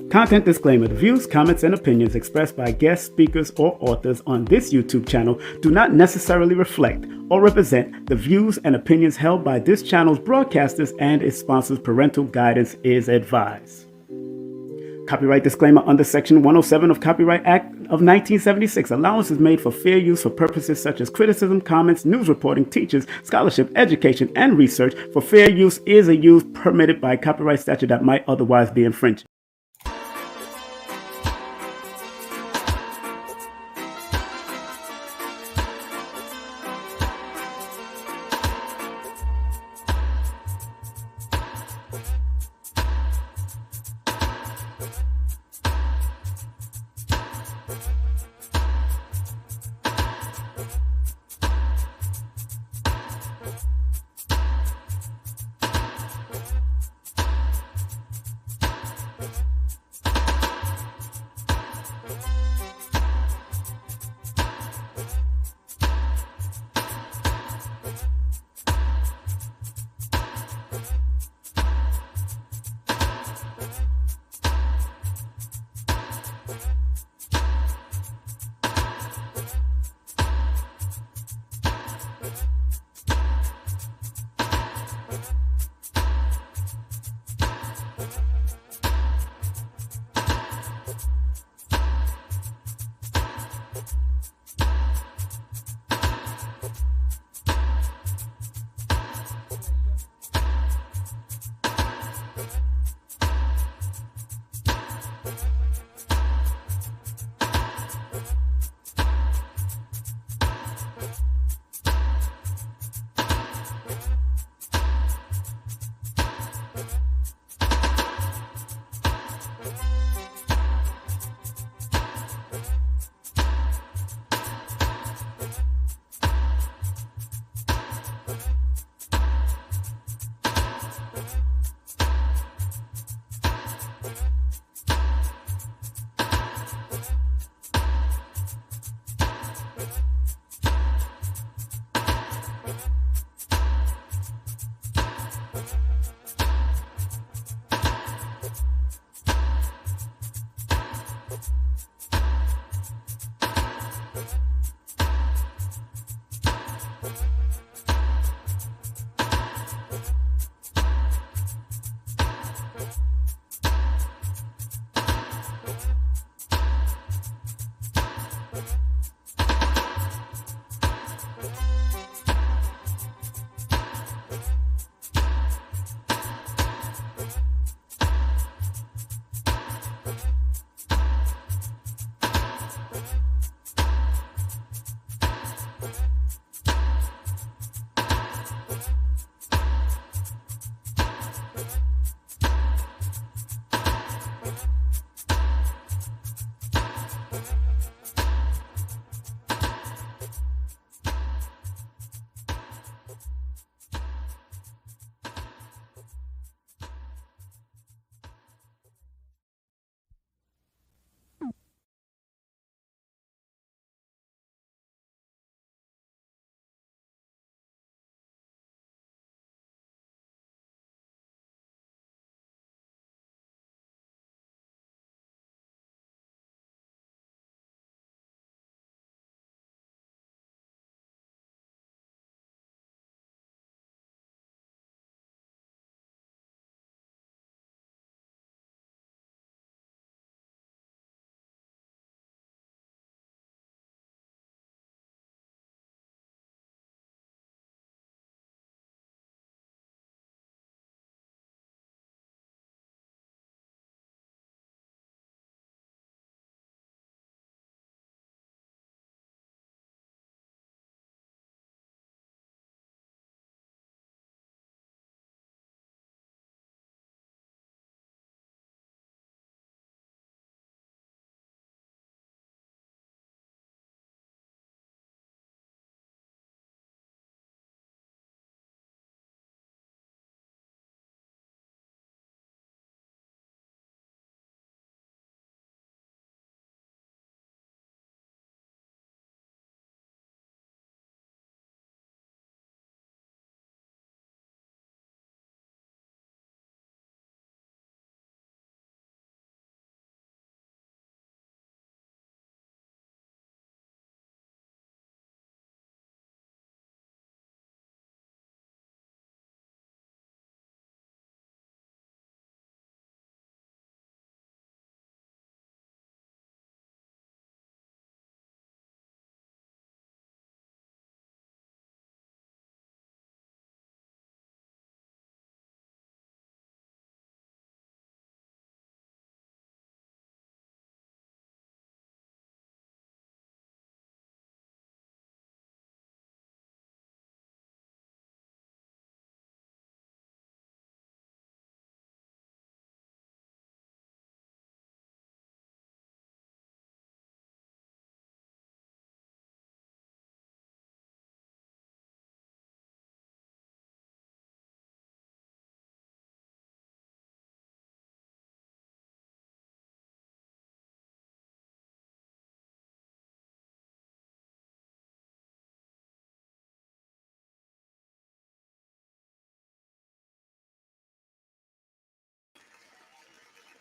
Content disclaimer: the views, comments, and opinions expressed by guest speakers or authors on this YouTube channel do not necessarily reflect or represent the views and opinions held by this channel's broadcasters and its sponsors. Parental guidance is advised. Copyright disclaimer: under Section 107 of Copyright Act of 1976, allowance is made for fair use for purposes such as criticism, comments, news reporting, teachers, scholarship, education, and research. For fair use is a use permitted by copyright statute that might otherwise be infringed.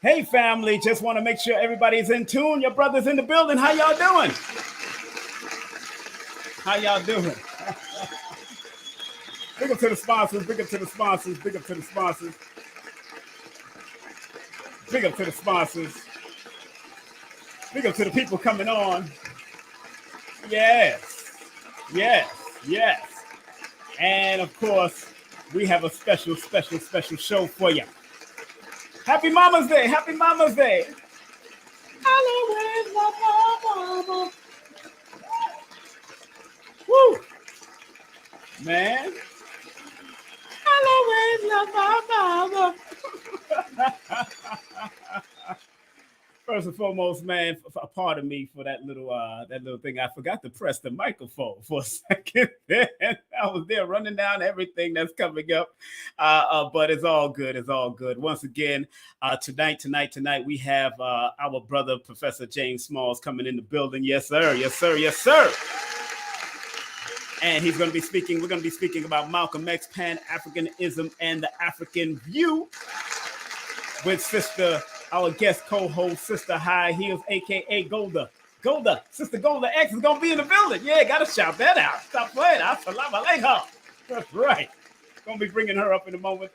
Hey, family, just want to make sure everybody's in tune. Your brother's in the building. How y'all doing? How y'all doing? Big up to the sponsors, big up to the sponsors, big up to the sponsors, big up to the sponsors, big up to the people coming on. Yes, yes, yes. And of course, we have a special show for you. Happy Mama's Day! Happy Mama's Day! I'll always love my mama. Woo! Man, I'll always love my mama. First and foremost, man, pardon me for that little thing. I forgot to press the microphone for a second. I was there running down everything that's coming up, but it's all good. It's all good. Once again, tonight, we have our brother, Professor James Smalls, coming in the building. Yes, sir. Yes, sir. Yes, sir. And he's going to be speaking. We're going to be speaking about Malcolm X, Pan-Africanism, and the African view with our guest co-host, Sister High Heels, aka Golda. Sister Golda X is gonna be in the building. Yeah, gotta shout that out. Stop playing. Assalamu alaikum. That's right. Gonna be bringing her up in a moment.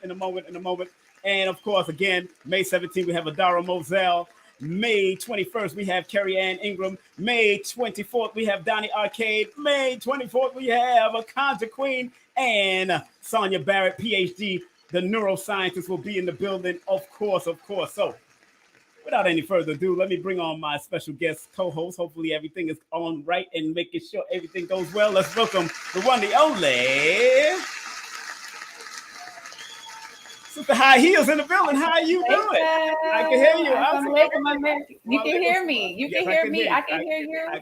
And of course, again, May 17th, we have Adara Moselle. May 21st, we have Carrie Ann Ingram. May 24th, we have Donnie Arcade. May 24th, we have a Conjure Queen and Sonia Barrett, PhD. The neuroscientist will be in the building, of course. So, without any further ado, let me bring on my special guest co-host. Hopefully everything is on right and making sure everything goes well. Let's welcome the one, the only Sister High Heels in the building. How are you doing? I can hear you. You can hear me. You can hear me. I can hear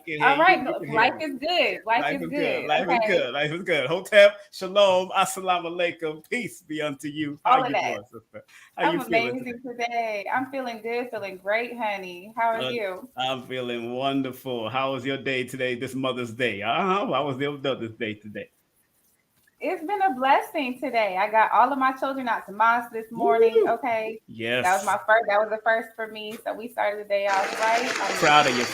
you. All right. Life is good. Life is good. Life is good. Hotep, shalom, assalamu alaikum. Peace be unto you. How you doing, sister? I'm amazing today. I'm feeling good, feeling great, honey. How are you? I'm feeling wonderful. How was your day today, this Mother's Day? How was your Mother's Day today? It's been a blessing today. I got all of my children out to mosque this morning. Woo! Okay. Yes. That was the first for me. So we started the day off right. Proud of you.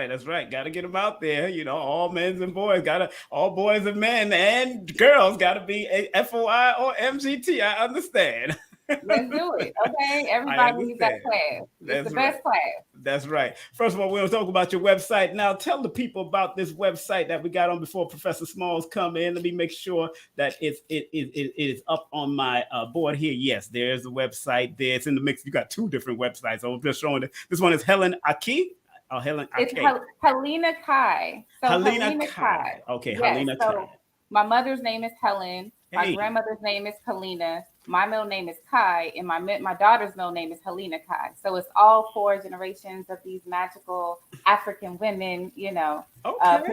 That's right. Got to get them out there. You know, all men and boys all boys and men and girls got to be a FOI or MGT. I understand. Let's do it. Okay. Everybody needs that class. It's the best class. That's right. First of all, we're going to talk about your website. Now, tell the people about this website that we got on before Professor Smalls come in. Let me make sure that it is up on my board here. Yes, there's a website there. It's in the mix. You got two different websites. So I'm just showing it. This one is Helen Aki. Oh, Helen Aki. It's Helena Kai. So Helena Kai. Okay, yes, Helena Kai. My mother's name is Helen. My grandmother's name is Kalina. My middle name is Kai, and my daughter's middle name is Helena Kai. So it's all 4 generations of these magical African women, putting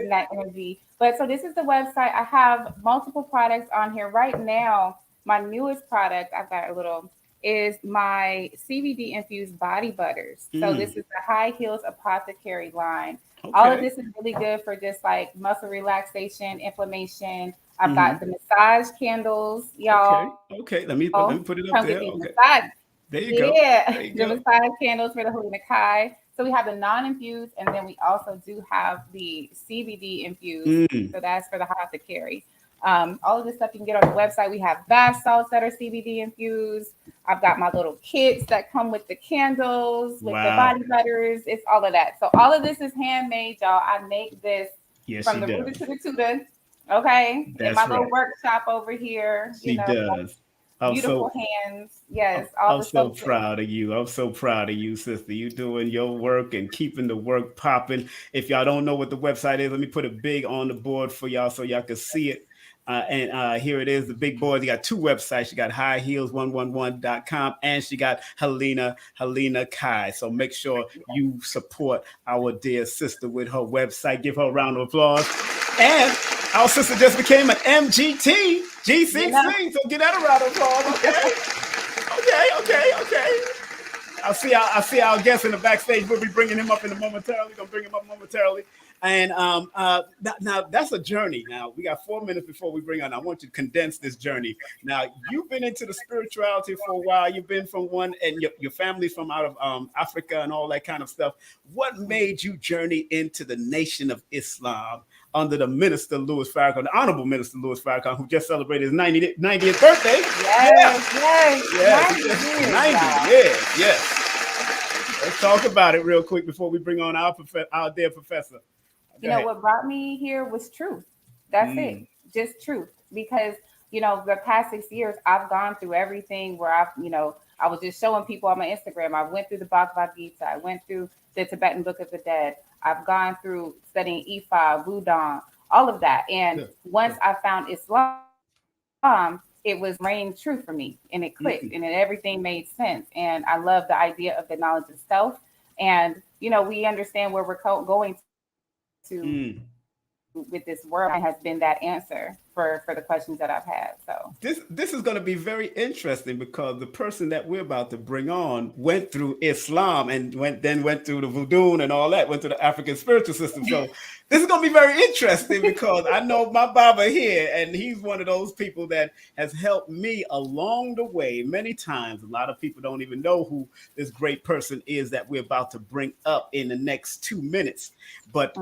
that energy. But so this is the website. I have multiple products on here right now. My newest product, I've got is my CBD infused body butters. So this is the High Heels Apothecary line. Okay. All of this is really good for just like muscle relaxation, inflammation. I've got the massage candles, y'all. Okay. Let me put it up there. Okay. There you go. Yeah, the massage candles for the Helena Kai. So we have the non-infused, and then we also do have the CBD infused. So that's for the apothecary. All of this stuff you can get on the website. We have bath salts that are CBD infused. I've got my little kits that come with the candles, with the body butters. It's all of that. So all of this is handmade, y'all. I make this from the rooter to the tutor. Okay. That's in my little workshop over here. She does. Beautiful hands. Yes. I'm so proud of you. I'm so proud of you, sister. You doing your work and keeping the work popping. If y'all don't know what the website is, let me put it big on the board for y'all so y'all can see it. And here it is, the big board. You got 2 websites. You got highheels111.com and she got Helena Kai. So make sure you support our dear sister with her website. Give her a round of applause. And our sister just became an MGT, GCC. Yeah. So get that a round of applause. Okay. I see our guest in the backstage. We'll be bringing him up momentarily. Gonna bring him up momentarily. And now that's a journey. Now we got 4 minutes before we bring on. I want you to condense this journey. Now you've been into the spirituality for a while. You've been from one, and your family's from out of Africa and all that kind of stuff. What made you journey into the Nation of Islam under the Minister Louis Farrakhan, the Honorable Minister Louis Farrakhan, who just celebrated his 90th birthday? Yes. 90, yes. Let's talk about it real quick before we bring on our dear professor. You know, what brought me here was truth. That's it. Just truth. Because, you know, the past 6 years, I've gone through everything where I was just showing people on my Instagram. I went through the Bhagavad Gita. I went through the Tibetan Book of the Dead. I've gone through studying Ifa, Wudang, all of that. And once I found Islam, it was reign true for me, and it clicked, and everything made sense. And I love the idea of the knowledge of self. And, you know, we understand where we're going to with this world, has been that answer for the questions that I've had. So this is going to be very interesting, because the person that we're about to bring on went through Islam and went through the voodoo and all that, went through the African spiritual system. So this is going to be very interesting, because I know my Baba here, and he's one of those people that has helped me along the way many times. A lot of people don't even know who this great person is that we're about to bring up in the next 2 minutes. But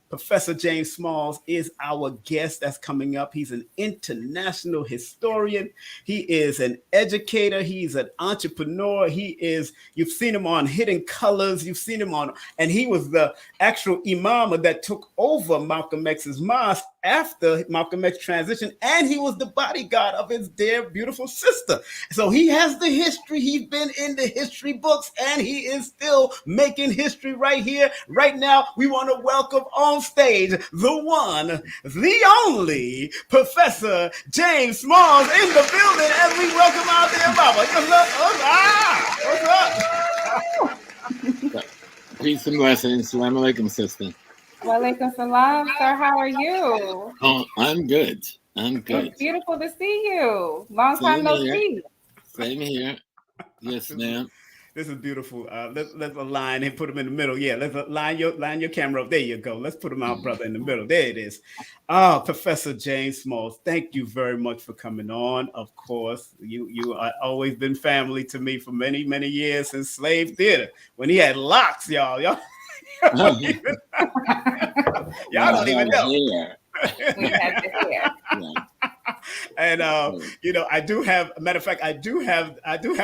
Professor James Smalls is our guest that's coming up. He's an international historian. He is an educator. He's an entrepreneur. You've seen him on Hidden Colors. You've seen him on, and he was the actual imam that took over Malcolm X's mosque after Malcolm X transition, and he was the bodyguard of his dear, beautiful sister. So he has the history. He's been in the history books, and he is still making history right here, right now. We want to welcome on stage the one, the only Professor James Smalls in the building, as we welcome out there, Baba. What's up? Peace and blessings. Assalamu alaikum, sister. Walaikum salam, sir. How are you? Oh, I'm good. It's beautiful to see you. Long time no see. Same here. Yes, ma'am. This is beautiful. Let's align and put him in the middle. Yeah, let's line your camera up. There you go. Let's put him out, brother, in the middle. There it is. Professor James Smalls, thank you very much for coming on. Of course, you are always been family to me for many, many years since Slave Theater, when he had locks, y'all. Y'all don't even know. We had the hair. And I do have, matter of fact, I do have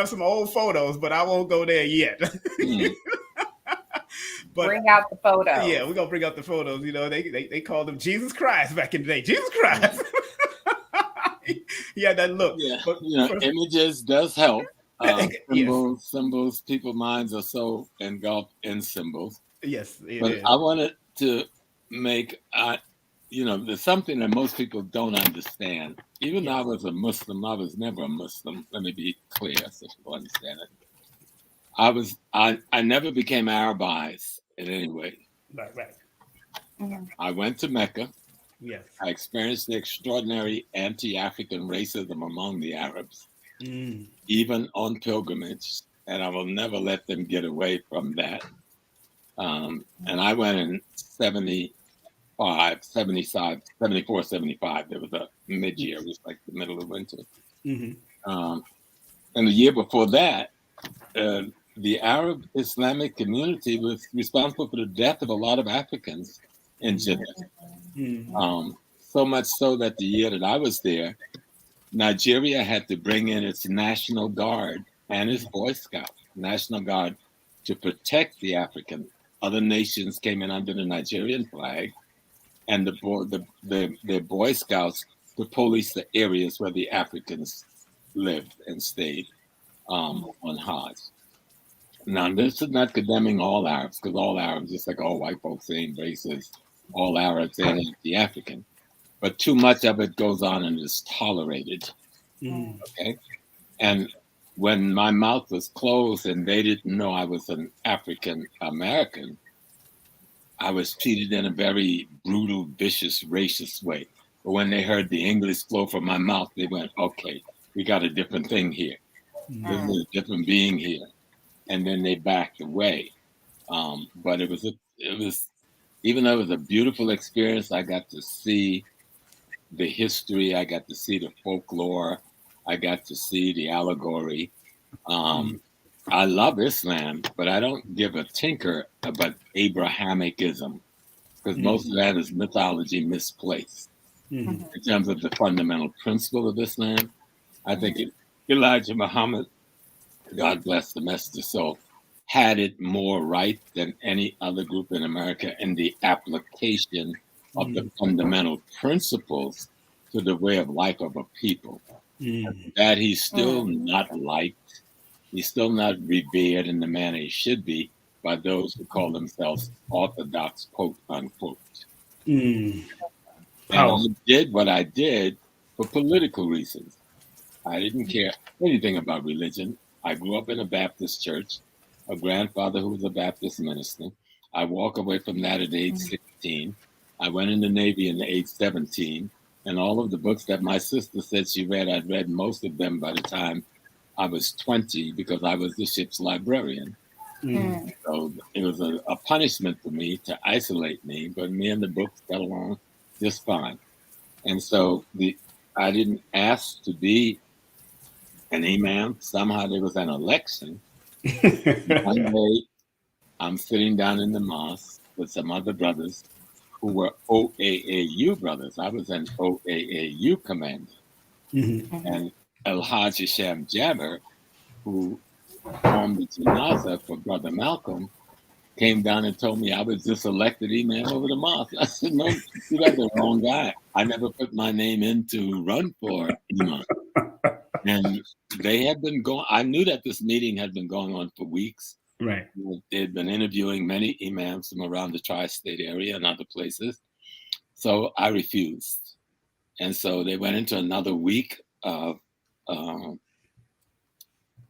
some old photos, but I won't go there yet. But bring out the photos. Yeah, we're gonna bring out the photos. You know, they called him Jesus Christ back in the day. Jesus Christ. He had that look. Yeah, but, images does help. Symbols, people's minds are so engulfed in symbols. Yes, but I wanted to make there's something that most people don't understand. Even though I was a Muslim, I was never a Muslim. Let me be clear so people understand it. I never became Arabized in any way. Right. Mm-hmm. I went to Mecca. Yes. I experienced the extraordinary anti-African racism among the Arabs, even on pilgrimage, and I will never let them get away from that. And I went in 74, 75. There was a mid-year. It was like the middle of winter. And the year before that, the Arab Islamic community was responsible for the death of a lot of Africans in Jeddah. So much so that the year that I was there, Nigeria had to bring in its National Guard and its Boy Scout, National Guard, to protect the African. Other nations came in under the Nigerian flag, and the Boy Scouts to police the areas where the Africans lived and stayed on Hajj. Now, this is not condemning all Arabs, because all Arabs, just like all white folks ain't racist, all Arabs ain't anti-African. But too much of it goes on and is tolerated. Okay? And when my mouth was closed and they didn't know I was an African American, I was treated in a very brutal, vicious, racist way. But when they heard the English flow from my mouth, they went, okay, we got a different thing here. This is a different being here. And then they backed away. But it was even though it was a beautiful experience, I got to see the history, I got to see the folklore, I got to see the allegory. I love Islam, but I don't give a tinker about Abrahamicism, because most of that is mythology misplaced. In terms of the fundamental principle of Islam, I think Elijah Muhammad, God bless the message soul, had it more right than any other group in America in the application of the fundamental principles to the way of life of a people. That he's still not liked, he's still not revered in the manner he should be by those who call themselves orthodox, quote unquote. And I did what I did for political reasons. I didn't care anything about religion. I grew up in a Baptist church, a grandfather who was a Baptist minister. I walked away from that at age 16. I went in the Navy at age 17. And all of the books that my sister said she read, I'd read most of them by the time I was 20 because I was the ship's librarian. So it was a punishment for me to isolate me, but me and the books got along just fine. And so I didn't ask to be an imam. Somehow there was an election. One day, I'm sitting down in the mosque with some other brothers who were OAAU brothers. I was an OAAU commander. And El-Hajj Hisham Jabber, who formed the Janaza for Brother Malcom, came down and told me I was just elected imam over the mosque. I said, no, you got the wrong guy. I never put my name in to run for imam. And they had been going, I knew that this meeting had been going on for weeks. Right. They'd been interviewing many imams from around the tri-state area and other places. So I refused. And so they went into another week of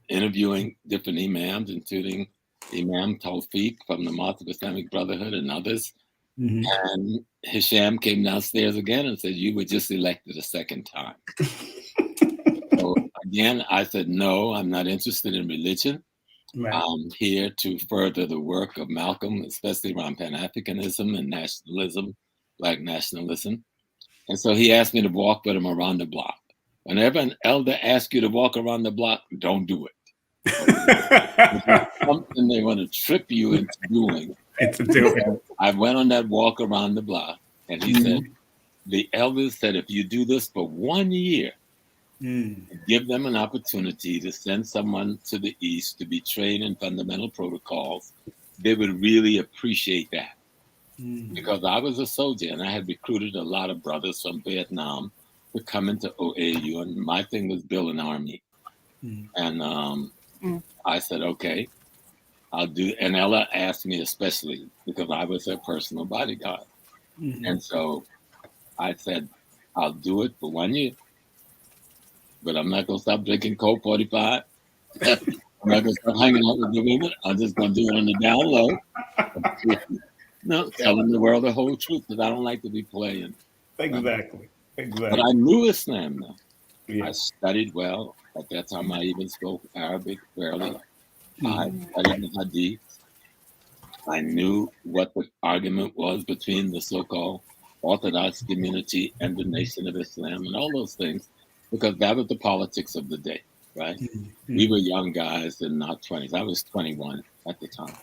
interviewing different imams, including Imam Tawfiq from the Mosque of Islamic Brotherhood and others. And Hisham came downstairs again and said, you were just elected a second time. So again, I said, no, I'm not interested in religion. Right. I'm here to further the work of Malcolm, especially around Pan-Africanism and nationalism, Black nationalism. And so he asked me to walk with him around the block. Whenever an elder asks you to walk around the block, don't do it. It's something they want to trip you into doing. I went on that walk around the block, and he said, the elders said, if you do this for 1 year, give them an opportunity to send someone to the East to be trained in fundamental protocols, they would really appreciate that. Because I was a soldier and I had recruited a lot of brothers from Vietnam to come into OAU, and my thing was build an army. And I said, okay, I'll do. And Ella asked me especially because I was her personal bodyguard. And so I said, I'll do it for 1 year. But I'm not going to stop drinking Colt 45. I'm not going to stop hanging out with the women. I'm just going to do it on the down low. No, telling the world the whole truth, because I don't like to be playing. Exactly. But I knew Islam now. Yeah. I studied well. At that time, I even spoke Arabic fairly. I studied the Hadith. I knew what the argument was between the so-called Orthodox community and the Nation of Islam and all those things, because that was the politics of the day, right? We were young guys in our 20s. I was 21 at the time.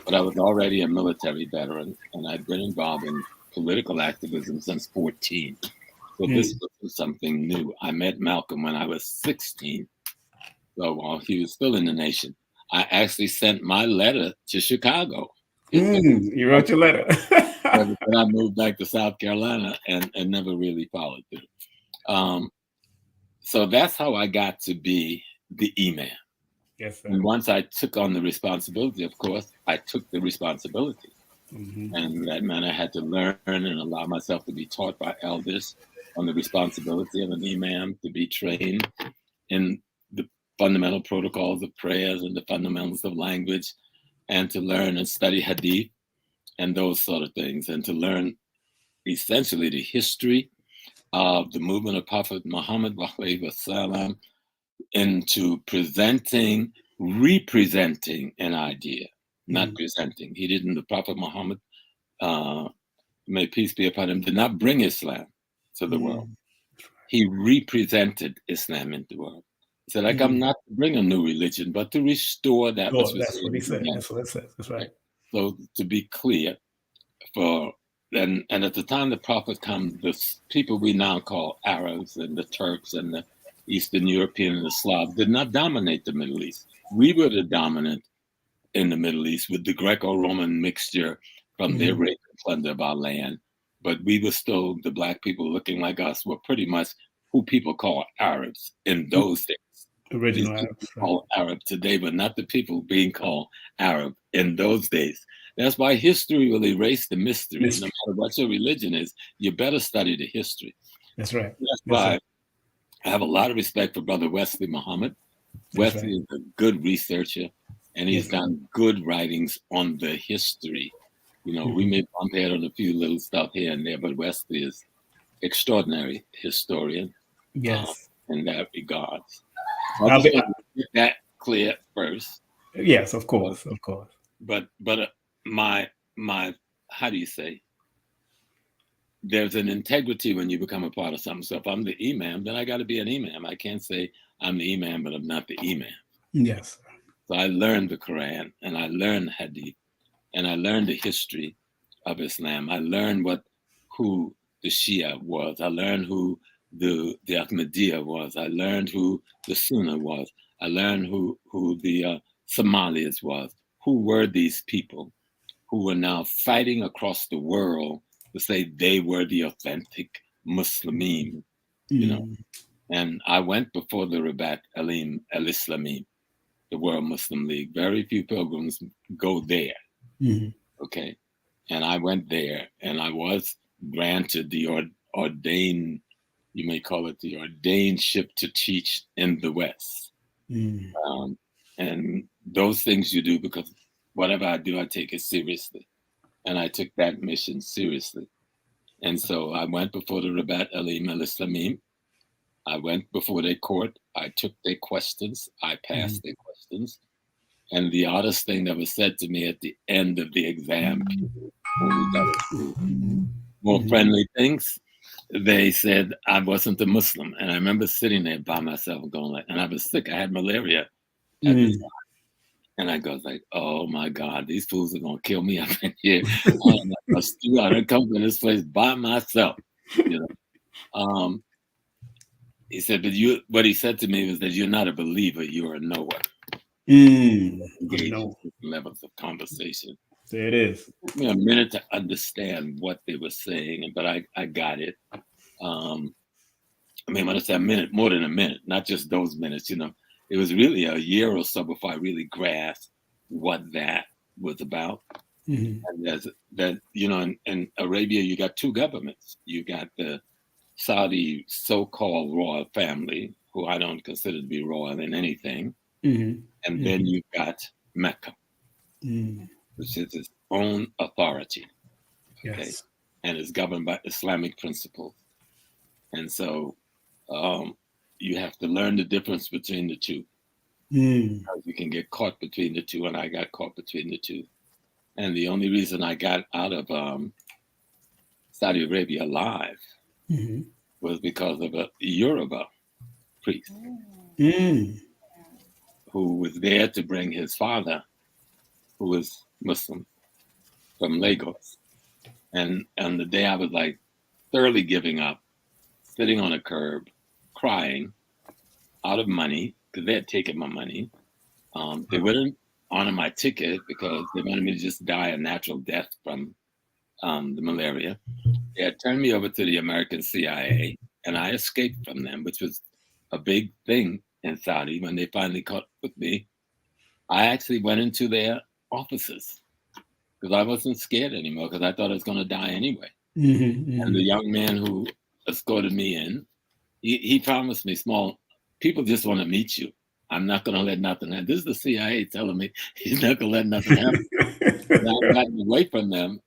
But I was already a military veteran, and I'd been involved in political activism since 14. So this was something new. I met Malcolm when I was 16. So while he was still in the nation, I actually sent my letter to Chicago. You wrote your letter. Then I moved back to South Carolina and never really followed through. So that's how I got to be the imam. Yes, sir. And once I took on the responsibility, of course, I took the responsibility. And that meant I had to learn and allow myself to be taught by elders on the responsibility of an imam, to be trained in the fundamental protocols of prayers and the fundamentals of language, and to learn and study hadith and those sort of things, and to learn essentially the history of the movement of Prophet Muhammad wasallam into representing an idea, not presenting. The Prophet Muhammad may peace be upon him, did not bring Islam to the world. He represented Islam in the world. He said, I come not to bring a new religion, but to restore that which was. That's what he said. That's what it says. That's right. So to be clear, and at the time the Prophet comes, the people we now call Arabs and the Turks and the Eastern European and the Slavs did not dominate the Middle East. We were the dominant in the Middle East with the Greco-Roman mixture from their rape and plunder of our land. But we were still, the black people looking like us were pretty much who people call Arabs in those days. Original Arabs. Called Arab today, but not the people being called Arab in those days. That's why history will erase the mystery. No matter what your religion is, you better study the history. That's right. That's why I have a lot of respect for Brother Wesley Muhammad. Wesley is a good researcher, and he's done good writings on the history. You know, we may bump head on a few little stuff here and there, but Wesley is extraordinary historian. Yes. In that regard. I'll just get that clear first. Yes, of course, of course. But my how do you say? There's an integrity when you become a part of something. So if I'm the imam, then I got to be an imam. I can't say I'm the imam, but I'm not the imam. Yes. So I learned the Quran, and I learned Hadith, and I learned the history of Islam. I learned who the Shia was. I learned who the Ahmadiyya was. I learned who the Sunnah was. I learned who the Somalis was. Who were these people who were now fighting across the world to say they were the authentic Muslimin, you know? And I went before the Rabat Alim al-Islami, the World Muslim League. Very few pilgrims go there, okay? And I went there, and I was granted the ordained, you may call it the ordainedship to teach in the West. And those things you do because whatever I do, I take it seriously. And I took that mission seriously. And so I went before the Rabat Alim al-Islamim. I went before their court. I took their questions. I passed their questions. And the oddest thing that was said to me at the end of the exam, when we got to more friendly things, they said I wasn't a Muslim. And I remember sitting there by myself going and I was sick. I had malaria at the time. And I goes like, oh my God, these fools are gonna kill me up in here. I'm still out and come to this place by myself. You know. He said, but what he said to me was that you're not a believer, you're a knower. Levels of conversation. There it is. It took me a minute to understand what they were saying, but I got it. I mean, when I say a minute, more than a minute, not just those minutes, you know. It was really a year or so before I really grasped what that was about. And that, you know, in Arabia, you got two governments. You got the Saudi so-called royal family, who I don't consider to be royal in anything. And then you've got Mecca, which is its own authority. Okay? And is governed by Islamic principles. And so you have to learn the difference between the two. You can get caught between the two, and I got caught between the two. And the only reason I got out of Saudi Arabia alive was because of a Yoruba priest who was there to bring his father, who was Muslim, from Lagos. And on the day I was like thoroughly giving up, sitting on a curb, crying, out of money, because they had taken my money. They wouldn't honor my ticket because they wanted me to just die a natural death from the malaria. They had turned me over to the American CIA, and I escaped from them, which was a big thing in Saudi. When they finally caught with me, I actually went into their offices because I wasn't scared anymore because I thought I was going to die anyway. And the young man who escorted me in, he promised me, Small, people just want to meet you. I'm not going to let nothing happen. This is the CIA telling me he's not going to let nothing happen. And I got away from them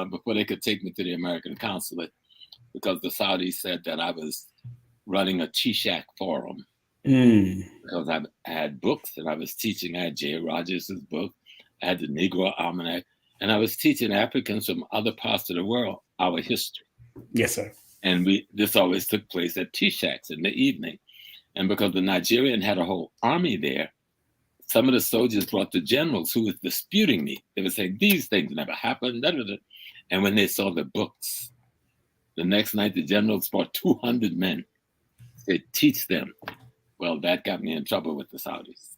before they could take me to the American consulate because the Saudis said that I was running a Cashapp forum because I had books and I was teaching. I had J. Rogers' book. I had the Negro Almanac. and I was teaching Africans from other parts of the world our history. Yes, sir. And this always took place at tea shacks in the evening. And because the Nigerian had a whole army there, some of the soldiers brought the generals who was disputing me. They would say, these things never happened. Da, da, da. And when they saw the books, the next night the generals brought 200 men. They teach them. Well, that got me in trouble with the Saudis.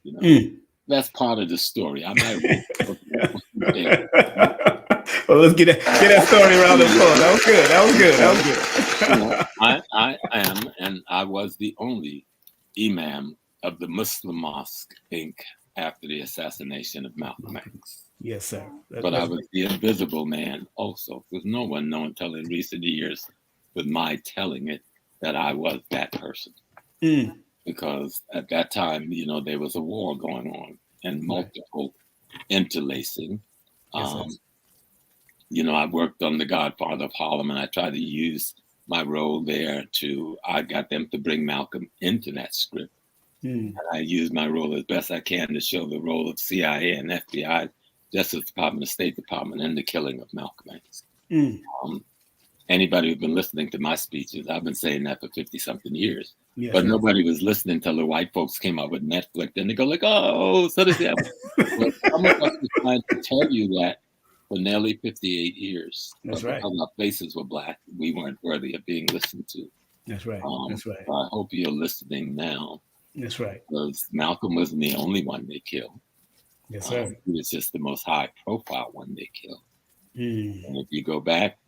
You know, that's part of the story. I might. Well, let's get that story around the floor. That was good. That was good. You know, I am, and I was the only imam of the Muslim Mosque Inc. after the assassination of Malcolm X. Yes, sir. But I was the invisible man also, because no one known until in recent years, with my telling it, that I was that person. Because at that time, you know, there was a war going on and multiple interlacing. You know, I worked on The Godfather of Harlem, and I tried to use my role there I got them to bring Malcolm into that script. And I used my role as best I can to show the role of CIA and FBI, Justice Department, the State Department, in the killing of Malcolm X. Anybody who's been listening to my speeches, I've been saying that for 50-something years. Yes, but nobody was listening till the white folks came out with Netflix. And they go like, oh, so does that. Well, some of us were trying to tell you that for nearly 58 years. That's right. Because our faces were black, we weren't worthy of being listened to. That's right. That's right. I hope you're listening now. That's right. Because Malcolm wasn't the only one they killed. Yes, sir. He was just the most high-profile one they killed. And if you go back,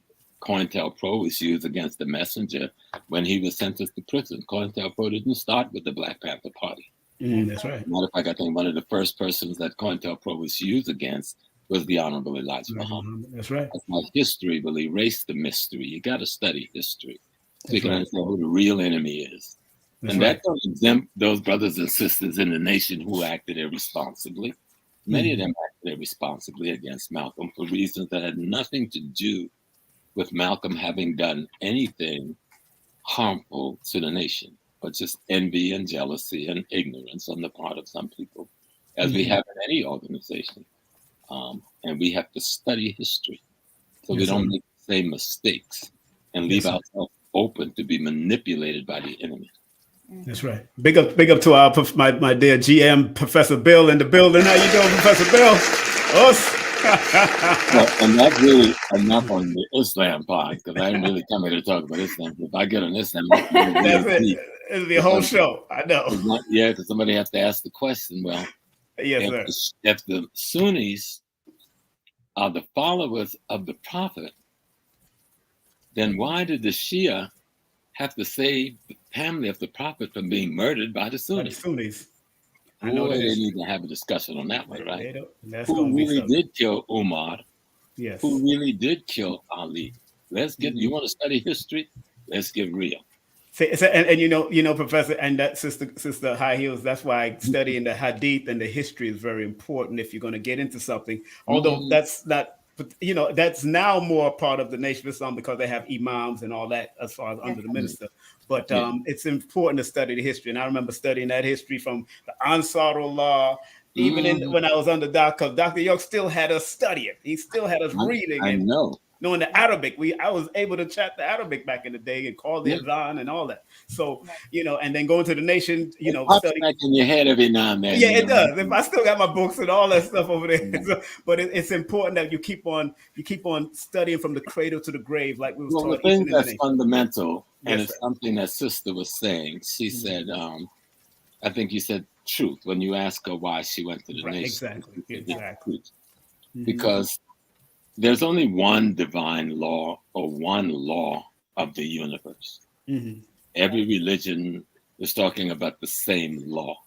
COINTELPRO was used against the messenger when he was sentenced to prison. COINTELPRO didn't start with the Black Panther Party. That's right. Matter of fact, I think one of the first persons that COINTELPRO was used against was the Honorable Elijah Muhammad. That's right. My history will erase the mystery. You got to study history so you can understand who the real enemy is. And that don't exempt those brothers and sisters in the nation who acted irresponsibly. Many of them acted irresponsibly against Malcolm for reasons that had nothing to do with Malcolm having done anything harmful to the nation, but just envy and jealousy and ignorance on the part of some people, as we have in any organization. And we have to study history so we don't make the same mistakes and leave ourselves open to be manipulated by the enemy. That's right. Big up to our my dear GM Professor Bill in the building. How you doing, Professor Bill? Well, and that's really enough on the Islam part, because I didn't really come here to talk about Islam. If I get on Islam, that's it. It'll be a whole show. I know. Because somebody has to ask the question. Well, yes, if the Sunnis are the followers of the Prophet, then why did the Shia have to save the family of the Prophet from being murdered by the Sunnis? I know they need to have a discussion on that one, right? Who really did kill Umar? Yes. Who really did kill Ali? Let's get. You want to study history? Let's get real. And you know, Professor, and that sister High Heels. That's why studying the Hadith and the history is very important if you're going to get into something. Although that's not. You know, that's now more part of the Nation of Islam because they have imams and all that as far as under the minister. But it's important to study the history. And I remember studying that history from the Ansarullah, even when I was under Dr. York still had us studying. He still had us reading. I know. Knowing the Arabic, I was able to chat the Arabic back in the day and call the adhan and all that. So, you know, and then going to the Nation, you know, studying. Back in your head every now and then. Yeah, it does. I still got my books and all that stuff over there. So, but it's important that you keep on studying from the cradle to the grave, like we was taught. The thing that's fundamental, and it's something that Sister was saying. She said, I think you said truth when you asked her why she went to the Nation. Exactly. Because there's only one divine law or one law of the universe. Every religion is talking about the same law.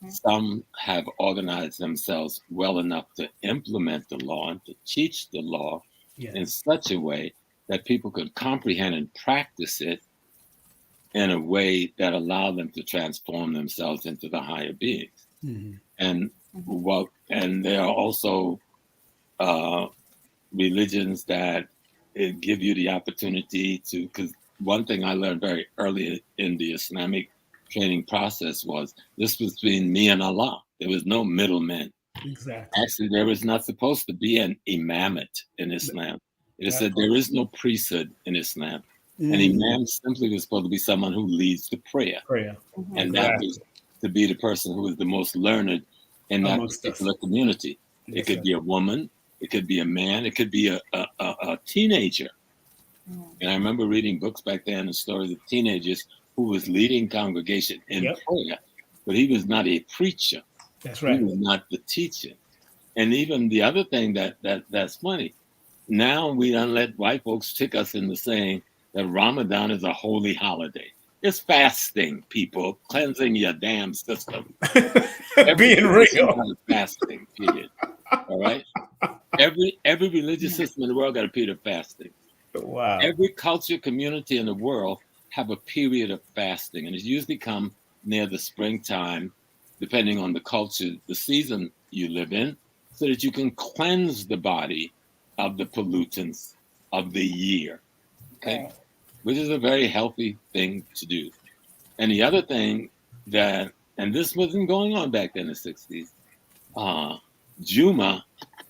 Some have organized themselves well enough to implement the law and to teach the law in such a way that people can comprehend and practice it in a way that allow them to transform themselves into the higher beings. And there are also religions that give you the opportunity to, because one thing I learned very early in the Islamic training process was this was between me and Allah. There was no middlemen. Exactly. Actually, there is not supposed to be an imamate in Islam. It is said there is no priesthood in Islam. An imam simply was supposed to be someone who leads the prayer. And that was to be the person who is the most learned in that particular community. It could be a woman, it could be a man, it could be a teenager. And I remember reading books back then, the stories of teenagers who was leading congregation in prayer, but he was not a preacher. That's right. He was not the teacher. And even the other thing that's funny, now we don't let white folks trick us into saying that Ramadan is a holy holiday. It's fasting, people, cleansing your damn system. Being real. Fasting, period. All right? Every religious system in the world got a period of fasting. Wow. Every culture, community in the world have a period of fasting, and it's usually come near the springtime, depending on the culture, the season you live in, so that you can cleanse the body of the pollutants of the year, okay? Which is a very healthy thing to do. And the other thing that, and this wasn't going on back then in the 60s, Juma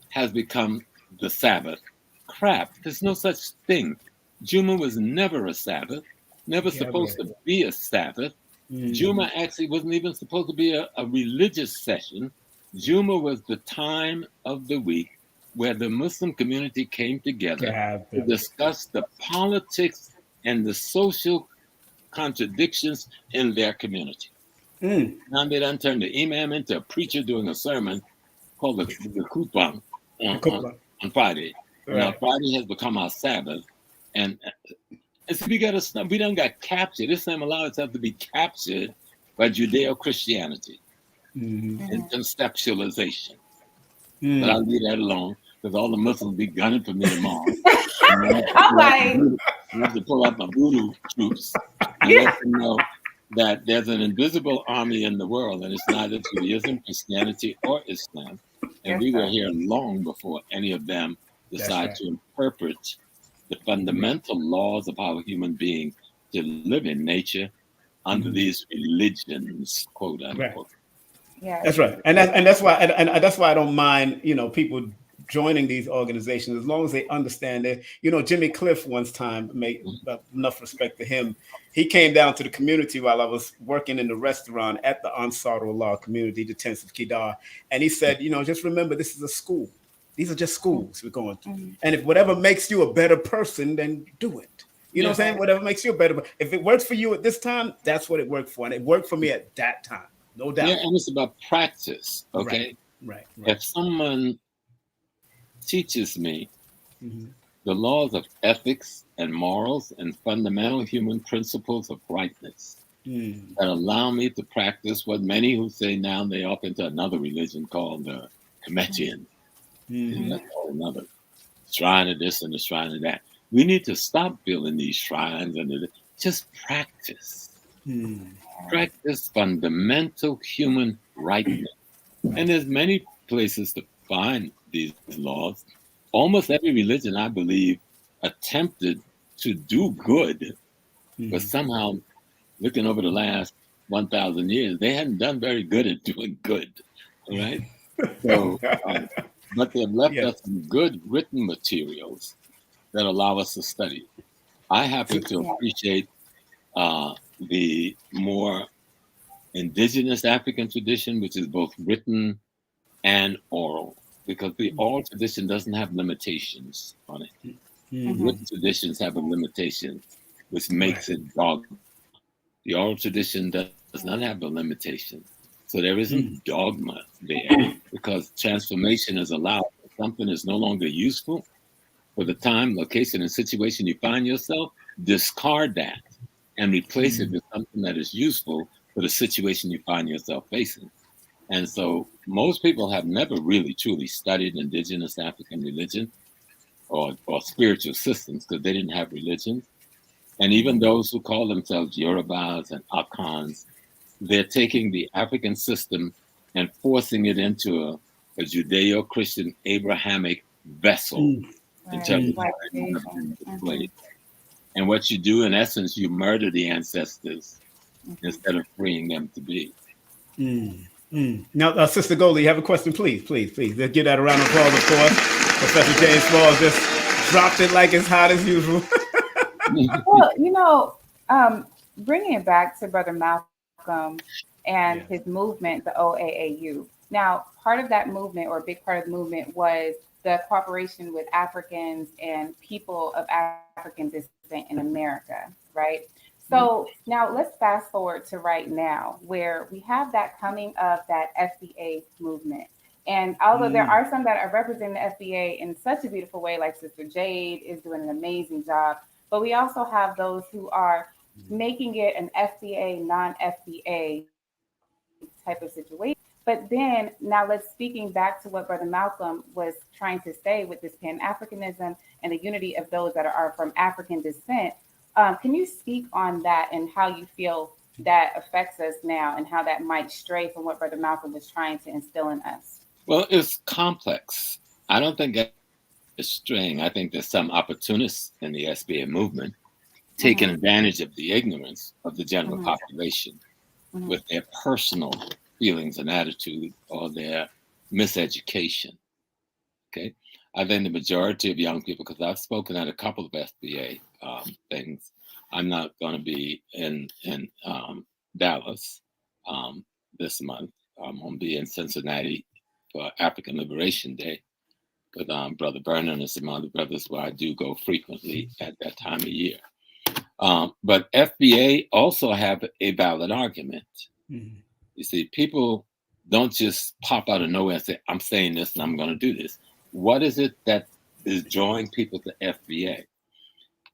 has become the Sabbath. Crap, there's no such thing. Juma was never a Sabbath, never supposed to be a Sabbath. Juma actually wasn't even supposed to be a religious session. Juma was the time of the week where the Muslim community came together to discuss the politics and the social contradictions in their community. Now they done turned the imam into a preacher doing a sermon called the Khutbah on Friday. Now Friday has become our Sabbath, and so we done got captured. Islam allowed itself to be captured by Judeo-Christianity and conceptualization. But I'll leave that alone because all the Muslims will be gunning for me tomorrow. All right. I have to pull out my voodoo troops and let them know that there's an invisible army in the world, and it's neither Judaism, Christianity, or Islam. And we were here long before any of them decide to interpret the fundamental laws of how human beings to live in nature under these religions, quote unquote. Yeah, that's right, and that's why that's why I don't mind people joining these organizations as long as they understand that. Jimmy Cliff once time, made enough respect to him. He came down to the community while I was working in the restaurant at the Ansar Allah community, the tents of Kedar, and he said, just remember this is a school. These are just schools we're going to. And if whatever makes you a better person, then do it. You know what I'm saying? Whatever makes you a better. If it works for you at this time, that's what it worked for. And it worked for me at that time. No doubt. Yeah, and it's about practice, okay? Right. If someone teaches me the laws of ethics and morals and fundamental human principles of rightness that allow me to practice what many who say now they off into another religion called the Commemoration. And that's another shrine of this and a shrine of that. We need to stop building these shrines and just practice. Practice fundamental human rightness. And there's many places to find these laws. Almost every religion, I believe, attempted to do good, but somehow, looking over the last 1,000 years, they hadn't done very good at doing good. All right? So, but they've left us some good written materials that allow us to study. I happen to appreciate the more indigenous African tradition, which is both written and oral, because the oral tradition doesn't have limitations on it. Written traditions have a limitation, which makes it dogma. The oral tradition does not have a limitation. So there isn't dogma there, because transformation is allowed. If something is no longer useful for the time, location, and situation you find yourself, discard that and replace it with something that is useful for the situation you find yourself facing. And so most people have never really truly studied indigenous African religion or spiritual systems because they didn't have religion. And even those who call themselves Yorubas and Akans, they're taking the African system and forcing it into a Judeo-Christian Abrahamic vessel in terms of displayed. And what you do, in essence, you murder the ancestors instead of freeing them to be. Now, Sister Goldie, you have a question? Please. Let's give that a round of applause, of course. Professor James Small just dropped it like it's hot as usual. Well, bringing it back to Brother Malcolm and his movement, the OAAU. Now, part of that movement, or a big part of the movement, was the cooperation with Africans and people of African descent in America, right? So now let's fast forward to right now, where we have that coming of that FBA movement. And although there are some that are representing the FBA in such a beautiful way, like Sister Jade is doing an amazing job, but we also have those who are making it an FBA, non-FBA type of situation. But then now let's speaking back to what Brother Malcolm was trying to say with this Pan-Africanism and the unity of those that are from African descent. Can you speak on that and how you feel that affects us now and how that might stray from what Brother Malcolm was trying to instill in us? Well, it's complex. I don't think it's straying. I think there's some opportunists in the SBA movement taking advantage of the ignorance of the general population with their personal feelings and attitude or their miseducation. Okay. I think the majority of young people, because I've spoken at a couple of FBA things, I'm not going to be in Dallas this month. I'm going to be in Cincinnati for African Liberation Day with Brother Vernon and some other brothers where I do go frequently at that time of year. But FBA also have a valid argument. You see, people don't just pop out of nowhere and say, I'm saying this and I'm going to do this. What is it that is drawing people to FBA?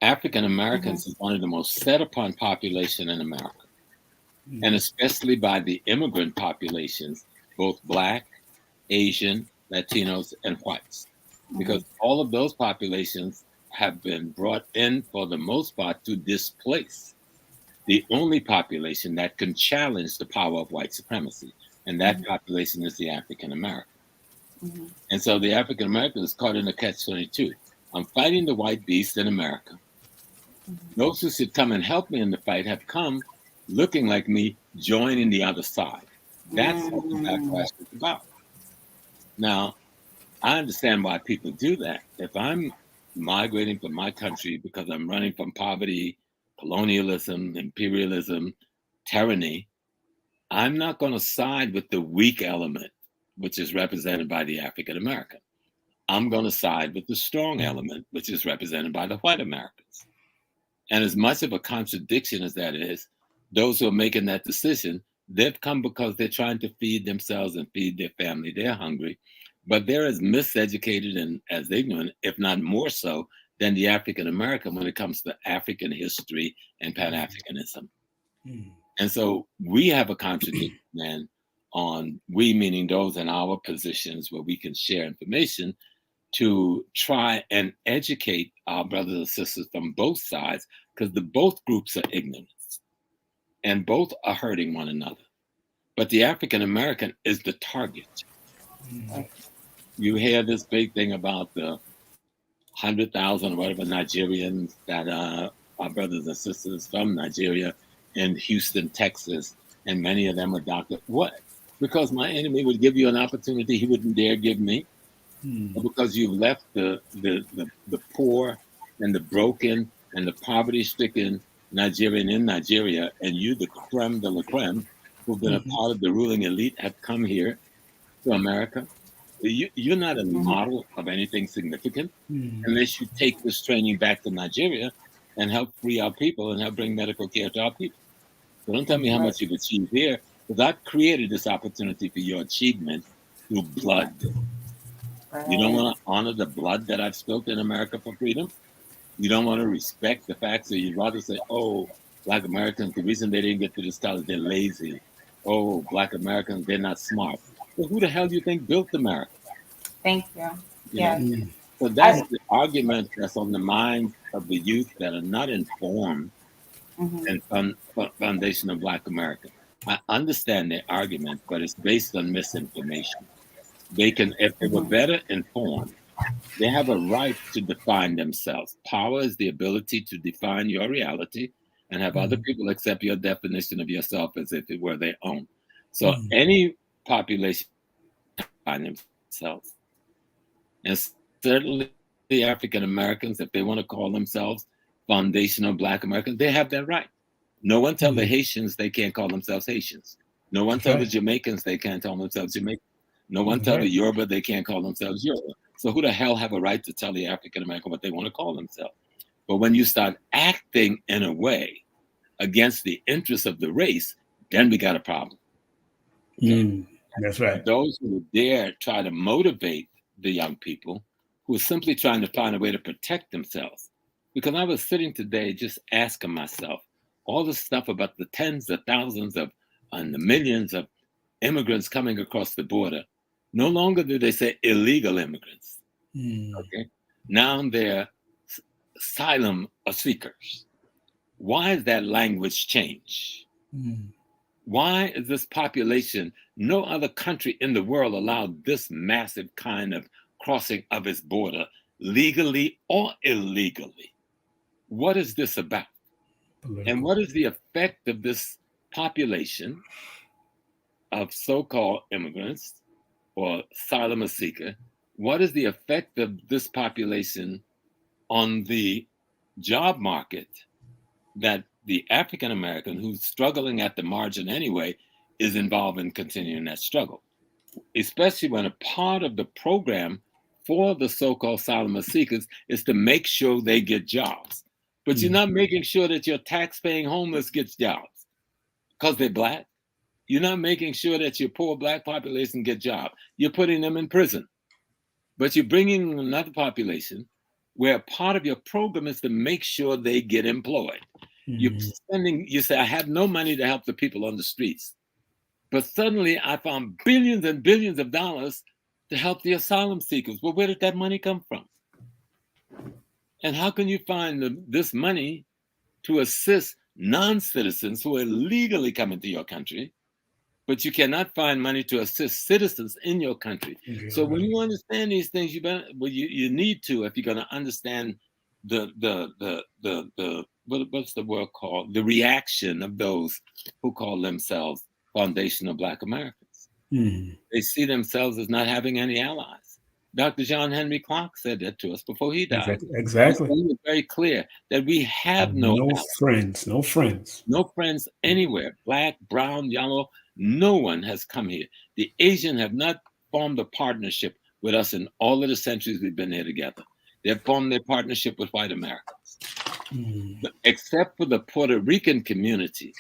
African Americans is one of the most set upon population in America, and especially by the immigrant populations, both Black, Asian, Latinos, and whites, because all of those populations have been brought in for the most part to displace the only population that can challenge the power of white supremacy, and that population is the African American. And so the African American is caught in a catch-22. I'm fighting the white beast in America. Those who should come and help me in the fight have come looking like me, joining the other side. That's what the backlash is about. Now, I understand why people do that. If I'm migrating from my country because I'm running from poverty, colonialism, imperialism, tyranny, I'm not going to side with the weak element, which is represented by the African American. I'm going to side with the strong element, which is represented by the white Americans. And as much of a contradiction as that is, those who are making that decision, they've come because they're trying to feed themselves and feed their family. They're hungry, but they're as miseducated and as ignorant, if not more so, than the African American when it comes to African history and Pan-Africanism. And so we have a contradiction then on, we meaning those in our positions where we can share information, to try and educate our brothers and sisters from both sides, because both groups are ignorant and both are hurting one another. But the African American is the target. You hear this big thing about the 100,000 or whatever Nigerians that are our brothers and sisters from Nigeria in Houston, Texas, and many of them are doctors. What? Because my enemy would give you an opportunity he wouldn't dare give me? Or because you've left the poor and the broken and the poverty-stricken Nigerian in Nigeria, and you, the creme de la creme, who've been a part of the ruling elite, have come here to America? You're not a model of anything significant unless you take this training back to Nigeria and help free our people and help bring medical care to our people. So don't tell me how much you've achieved here, because I've created this opportunity for your achievement through blood. You don't want to honor the blood that I've spilled in America for freedom? You don't want to respect the facts, so you'd rather say, oh, Black Americans, the reason they didn't get to this college, they're lazy. Oh, Black Americans, they're not smart. Well, who the hell do you think built America? Thank you. So that's the argument that's on the minds of the youth that are not informed and foundation of Black America. I understand their argument, but it's based on misinformation. They can, if they were better informed, they have a right to define themselves. Power is the ability to define your reality and have other people accept your definition of yourself as if it were their own. So any population find themselves. And certainly the African Americans, if they want to call themselves foundational Black Americans, they have that right. No one tell the Haitians they can't call themselves Haitians. No one tell the Jamaicans they can't call themselves Jamaicans. No one tell the Yoruba they can't call themselves Yoruba. So who the hell have a right to tell the African American what they want to call themselves? But when you start acting in a way against the interests of the race, then we got a problem. Okay? That's right. Those who dare try to motivate the young people who are simply trying to find a way to protect themselves. Because I was sitting today just asking myself all the stuff about the tens of thousands of and the millions of immigrants coming across the border. No longer do they say illegal immigrants. Okay, now they're asylum seekers. Why is that language change? Why is this population, no other country in the world allowed this massive kind of crossing of its border, legally or illegally? What is this about? And what is the effect of this population of so-called immigrants or asylum seeker? What is the effect of this population on the job market that the African American, who's struggling at the margin anyway, is involved in continuing that struggle? Especially when a part of the program for the so-called asylum seekers is to make sure they get jobs. But you're not making sure that your tax-paying homeless gets jobs because they're Black. You're not making sure that your poor Black population get jobs. You're putting them in prison. But you're bringing another population where part of your program is to make sure they get employed. You say, I have no money to help the people on the streets. But suddenly I found billions and billions of dollars to help the asylum seekers. Well, where did that money come from? And how can you find this money to assist non-citizens who are illegally coming to your country, but you cannot find money to assist citizens in your country? So when you understand these things, you need to, if you're going to understand what's the word called? The reaction of those who call themselves foundational Black Americans. They see themselves as not having any allies. Dr. John Henry Clark said that to us before he died. Exactly. He was very clear that we have no friends. No friends anywhere. Black, brown, yellow. No one has come here. The Asian have not formed a partnership with us in all of the centuries we've been here together. They've formed their partnership with white Americans. But except for the Puerto Rican community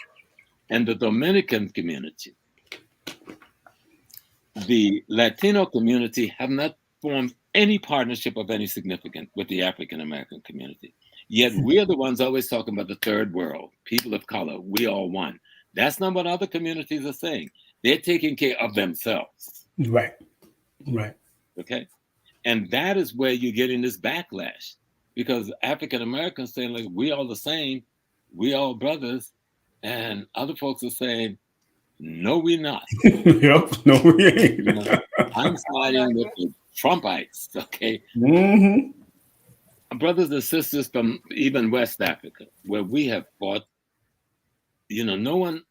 and the Dominican community, the Latino community have not formed any partnership of any significance with the African American community. Yet we're the ones always talking about the third world, people of color, we all one. That's not what other communities are saying. They're taking care of themselves. Right. Okay. And that is where you're getting this backlash, because African Americans saying, like, we all the same, we all brothers, and other folks are saying, no, we're not. No, we ain't. I'm siding with the Trumpites, okay? Brothers and sisters from even West Africa, where we have fought, no one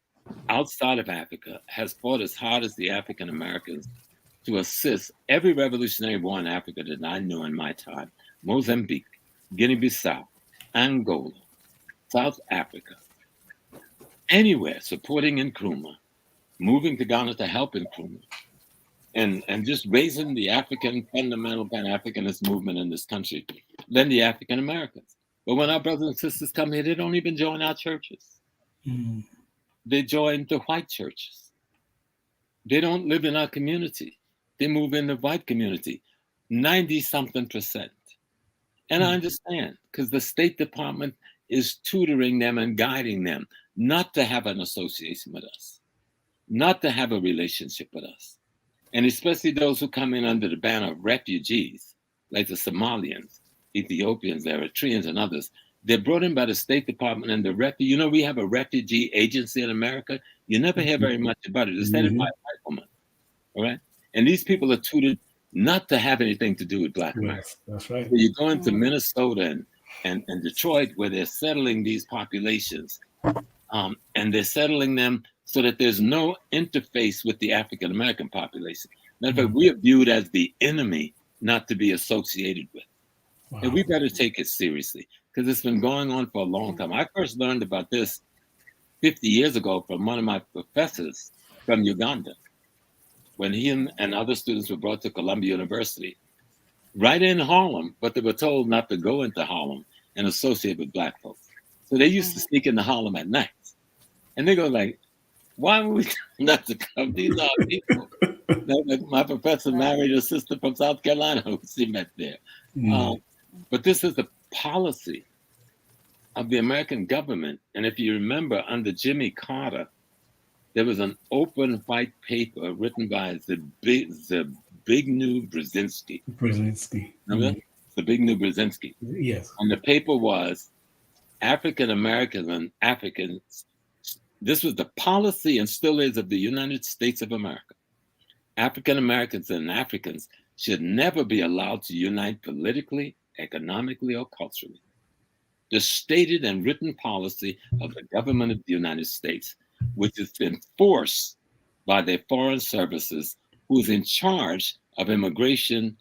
outside of Africa has fought as hard as the African Americans to assist every revolutionary war in Africa that I knew in my time. Mozambique, Guinea-Bissau, Angola, South Africa, anywhere supporting Nkrumah, moving to Ghana to help Nkrumah, and just raising the African fundamental Pan-Africanist movement in this country than the African Americans. But when our brothers and sisters come here, they don't even join our churches. They join the white churches. They don't live in our community. They move in the white community, 90-something%. And I understand, because the State Department is tutoring them and guiding them not to have an association with us, not to have a relationship with us. And especially those who come in under the banner of refugees, like the Somalians, Ethiopians, Eritreans, and others. They're brought in by the State Department and we have a refugee agency in America. You never hear very much about it. It's headed by a white woman, all right? And these people are tutored not to have anything to do with Black America. That's right. So you go into Minnesota and Detroit, where they're settling these populations and they're settling them so that there's no interface with the African American population. Matter of fact, we are viewed as the enemy not to be associated with. Wow. And we better take it seriously because it's been going on for a long time. I first learned about this 50 years ago from one of my professors from Uganda, when he and other students were brought to Columbia University, right in Harlem, but they were told not to go into Harlem and associate with Black folks. So they used to sneak into Harlem at night. And they go like, why would we not to come? These are people. Like my professor married a sister from South Carolina who she met there. But this is the policy of the American government. And if you remember, under Jimmy Carter, there was an open white paper written by Zbigniew Brzezinski. Remember? Zbigniew Brzezinski. Yes. And the paper was African Americans and Africans. This was the policy and still is of the United States of America. African Americans and Africans should never be allowed to unite politically, economically, or culturally. The stated and written policy of the government of the United States, which is enforced by their foreign services, who is in charge of immigration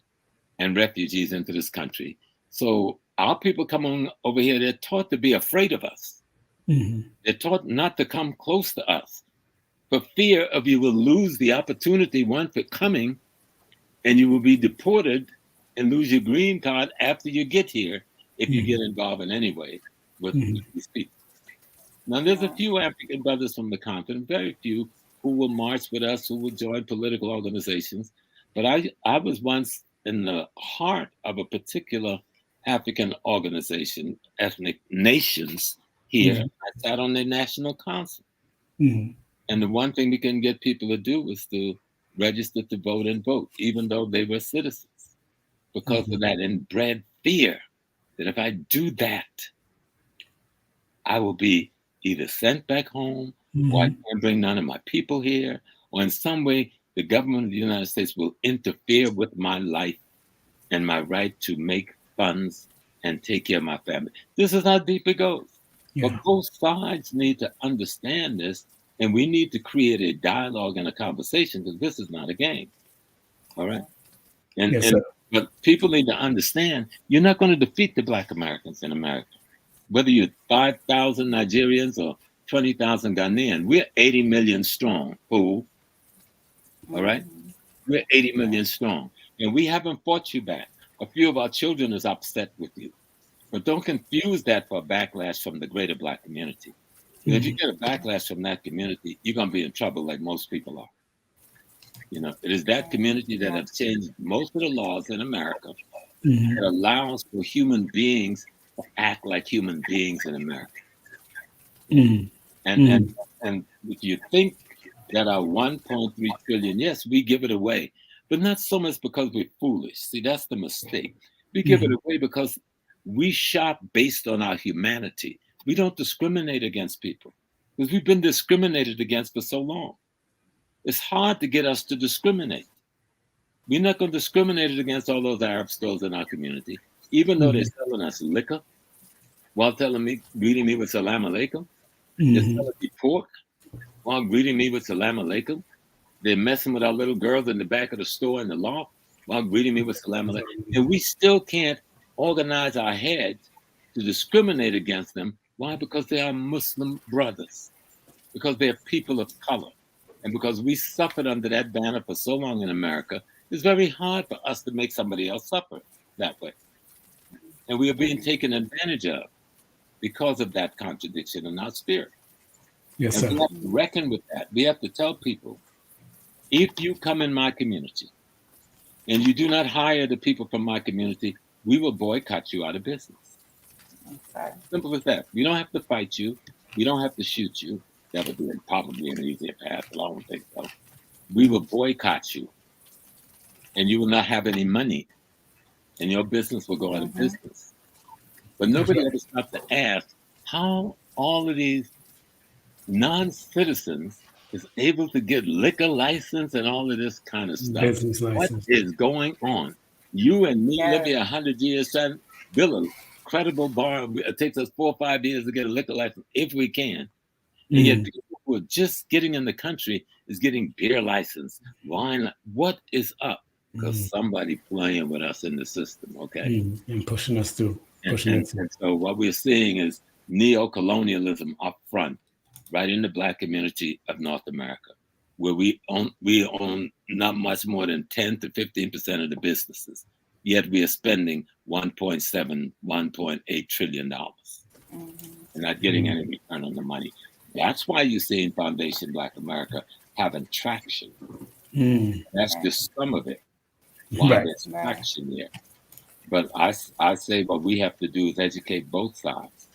and refugees into this country. So our people come on over here, they're taught to be afraid of us. They're taught not to come close to us for fear of you will lose the opportunity, one, for coming, and you will be deported and lose your green card after you get here if you get involved in any way with these people. Now, there's a few African brothers from the continent, very few, who will march with us, who will join political organizations. But I was once in the heart of a particular African organization, ethnic nations here. I sat on their national council. And the one thing we couldn't get people to do was to register to vote and vote, even though they were citizens, because of that inbred fear that if I do that, I will be either sent back home, or I can't bring none of my people here, or in some way, the government of the United States will interfere with my life and my right to make funds and take care of my family. This is how deep it goes. But both sides need to understand this, and we need to create a dialogue and a conversation, because this is not a game. All right? But people need to understand, you're not going to defeat the Black Americans in America. Whether you're 5,000 Nigerians or 20,000 Ghanaians, we're 80 million strong, fool. All right? We're 80 million strong. And we haven't fought you back. A few of our children is upset with you. But don't confuse that for a backlash from the greater Black community. If you get a backlash from that community, you're going to be in trouble like most people are. You know, it is that community that has changed most of the laws in America that allows for human beings to act like human beings in America. And if you think that our 1.3 trillion, yes, we give it away, but not so much because we're foolish. See, that's the mistake. We give it away because we shop based on our humanity. We don't discriminate against people because we've been discriminated against for so long. It's hard to get us to discriminate. We're not going to discriminate against all those Arab stores in our community, even though they're selling us liquor while greeting me with salam alaikum. They're selling me pork while greeting me with salam alaikum. They're messing with our little girls in the back of the store in the loft while greeting me with salam alaikum. And we still can't organize our heads to discriminate against them. Why? Because they are Muslim brothers, because they're people of color. And because we suffered under that banner for so long in America, it's very hard for us to make somebody else suffer that way. And we are being taken advantage of because of that contradiction in our spirit. Yes, and sir. We have to reckon with that. We have to tell people, if you come in my community and you do not hire the people from my community, we will boycott you out of business. Okay. Simple as that. We don't have to fight you. We don't have to shoot you. That would be probably an easier path, but I don't think so. We will boycott you, and you will not have any money, and your business will go out of business. But nobody ever stopped to ask how all of these non-citizens is able to get liquor license and all of this kind of stuff. What is going on? You and me living 100 years, son, build a credible bar. It takes us 4 or 5 years to get a liquor license if we can. And yet people who are just getting in the country is getting beer license, wine. What is up? Because somebody playing with us in the system, okay? And pushing us through. And so what we're seeing is neo-colonialism up front, right in the Black community of North America, where we own not much more than 10 to 15% of the businesses, yet we are spending $1.8 trillion and not getting any return on the money. That's why you're seeing Foundation Black America having traction. That's just some of it. Why there's traction there. But I say what we have to do is educate both sides.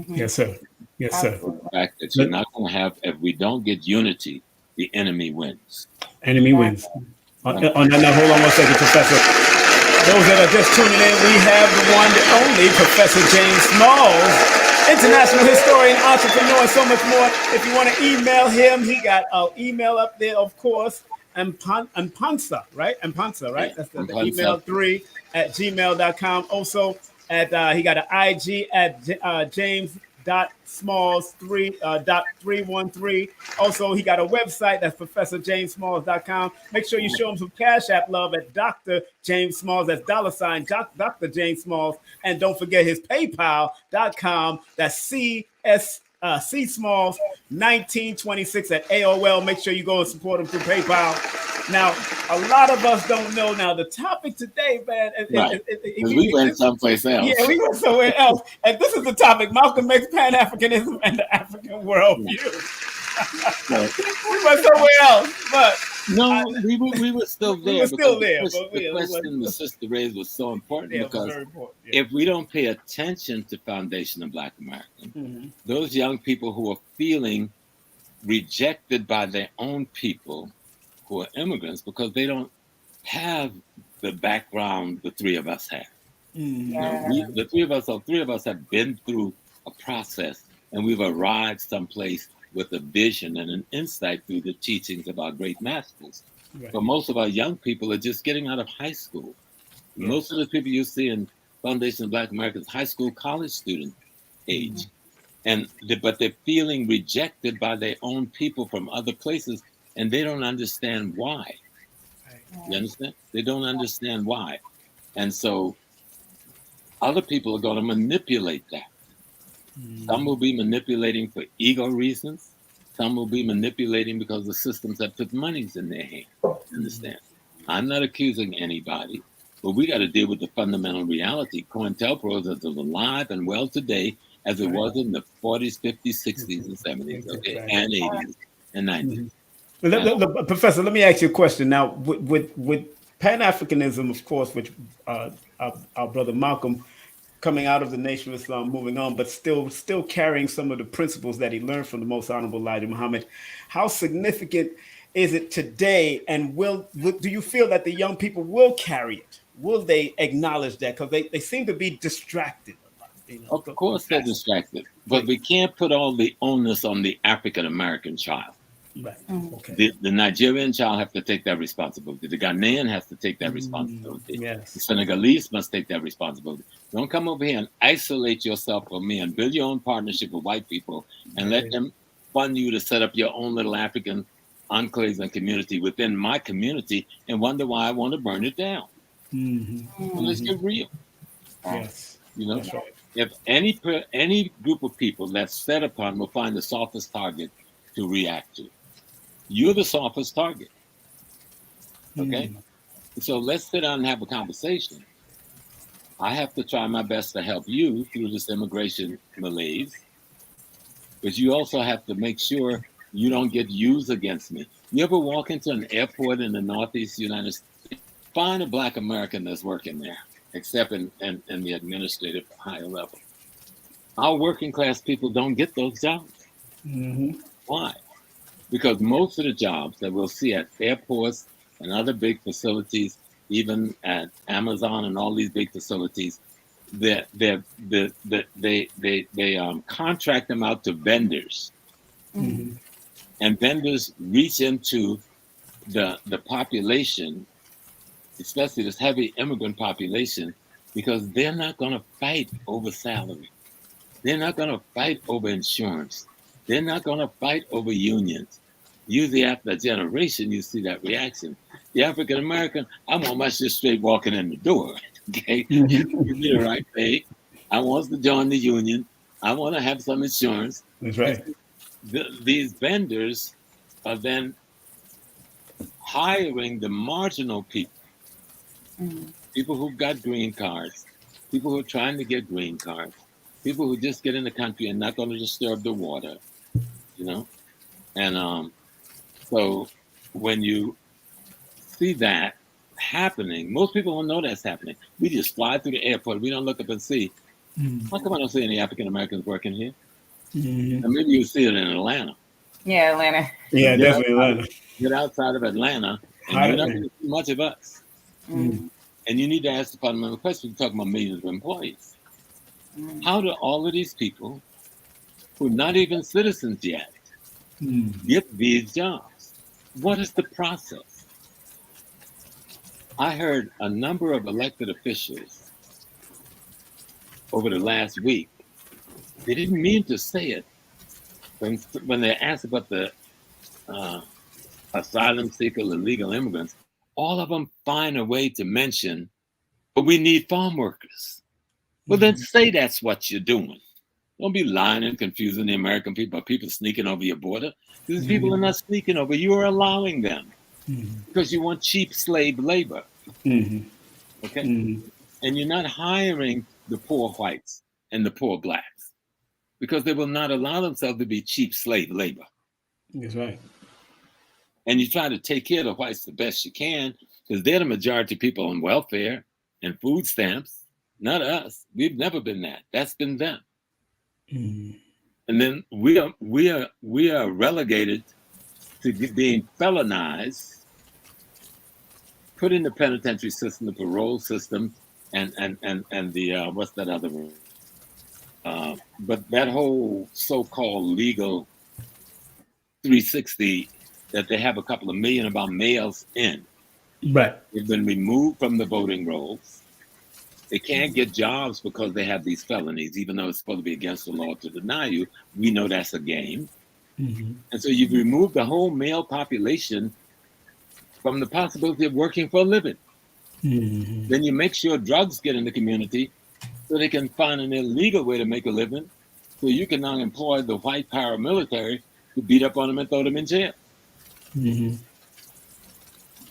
Yes, sir. Yes, sir. The fact that you're not going to have, if we don't get unity, the enemy wins. Enemy wins. Now, hold on 1 second, Professor. Those that are just tuning in, we have the one, the only Professor James Smalls, international historian, entrepreneur, and so much more. If you want to email him, he got an email up there, of course. Ampansa, right? Ampansa, right? That's the email 3@gmail.com. Also, he got an IG at James.Smalls3.313. Also, he got a website that's ProfessorJamesSmalls.com. Make sure you show him some Cashapp love at Dr. James Smalls. That's $ Dr. James Smalls. And don't forget his PayPal.com. That's C Smalls 1926 at AOL. Make sure you go and support him through PayPal. Now, a lot of us don't know. Now, the topic today, man, we went someplace else. Yeah, we went somewhere else. And this is the topic: Malcolm X, Pan-Africanism, and the African worldview. We went somewhere else, but no, we were still there. We were still there. The question the sister raised was so important because if we don't pay attention to Foundation of Black American, those young people who are feeling rejected by their own people, who are immigrants, because they don't have the background the three of us have. The three of us have been through a process, and we've arrived someplace with a vision and an insight through the teachings of our great masters. But most of our young people are just getting out of high school. Most of the people you see in Foundation of Black America is high school, college student age. But they're feeling rejected by their own people from other places, and they don't understand why. You understand? They don't understand why. And so other people are going to manipulate that. Some will be manipulating for ego reasons. Some will be manipulating because the systems have put monies in their hands. Understand? I'm not accusing anybody, but we got to deal with the fundamental reality. COINTELPRO is as alive and well today as it was in the 40s, 50s, 60s, and 70s, and 80s and 90s. Professor, let me ask you a question. Now, with Pan-Africanism, of course, which our brother Malcolm, coming out of the Nation of Islam, moving on, but still carrying some of the principles that he learned from the Most Honorable Elijah Muhammad. How significant is it today? And do you feel that the young people will carry it? Will they acknowledge that? Because they seem to be distracted. Of course they're distracted, but we can't put all the onus on the African American child. Right. Okay. The Nigerian child have to take that responsibility. The Ghanaian has to take that responsibility. Yes. The Senegalese must take that responsibility. Don't come over here and isolate yourself from me and build your own partnership with white people and let them fund you to set up your own little African enclaves and community within my community and wonder why I want to burn it down. Well, let's get real. Yes. You know, if any group of people that's set upon will find the softest target to react to, you're the softest target. Okay? So let's sit down and have a conversation. I have to try my best to help you through this immigration malaise, but you also have to make sure you don't get used against me. You ever walk into an airport in the Northeast United States, find a Black American that's working there, except in the administrative higher level. Our working class people don't get those jobs. Why? Because most of the jobs that we'll see at airports and other big facilities, even at Amazon and all these big facilities, they contract them out to vendors, and vendors reach into the population, especially this heavy immigrant population, because they're not going to fight over salary. They're not going to fight over insurance. They're not going to fight over unions. Usually after a generation, you see that reaction. The African American, I want my shit straight walking in the door. Okay, Mm-hmm. give me the right pay. I want to join the union. I want to have some insurance. That's right. These vendors are then hiring the marginal people, people who've got green cards, people who are trying to get green cards, people who just get in the country and not going to disturb the water, you know. And so when you see that happening, most people don't know that's happening. We just fly through the airport. We don't look up and see. How come I don't see any African Americans working here? And maybe you see it in Atlanta. Yeah, Atlanta. Yeah, definitely Atlanta. Get outside of Atlanta, and you're not going to see much of us. And you need to ask the fundamental question. We're talking about millions of employees. How do all of these people, who are not even citizens yet, get these jobs? What is the process? I heard a number of elected officials over the last week. They didn't mean to say it when they asked about the asylum seekers, illegal immigrants. All of them find a way to mention, but we need farm workers. Well, then say that's what you're doing. Don't be lying and confusing the American people about people sneaking over your border. These people are not sneaking over. You are allowing them because you want cheap slave labor. Okay? And you're not hiring the poor whites and the poor blacks because they will not allow themselves to be cheap slave labor. That's right. And you try to take care of the whites the best you can because they're the majority of people on welfare and food stamps, not us. We've never been that. That's been them. And then we are relegated to being felonized, put in the penitentiary system, the parole system, and the what's that other one? But that whole so-called legal 360 that they have a couple of million of our males in. Right. They've been removed from the voting rolls. They can't get jobs because they have these felonies, even though it's supposed to be against the law to deny you. We know that's a game. And so you've removed the whole male population from the possibility of working for a living. Then you make sure drugs get in the community so they can find an illegal way to make a living. So you can now employ the white paramilitary to beat up on them and throw them in jail. You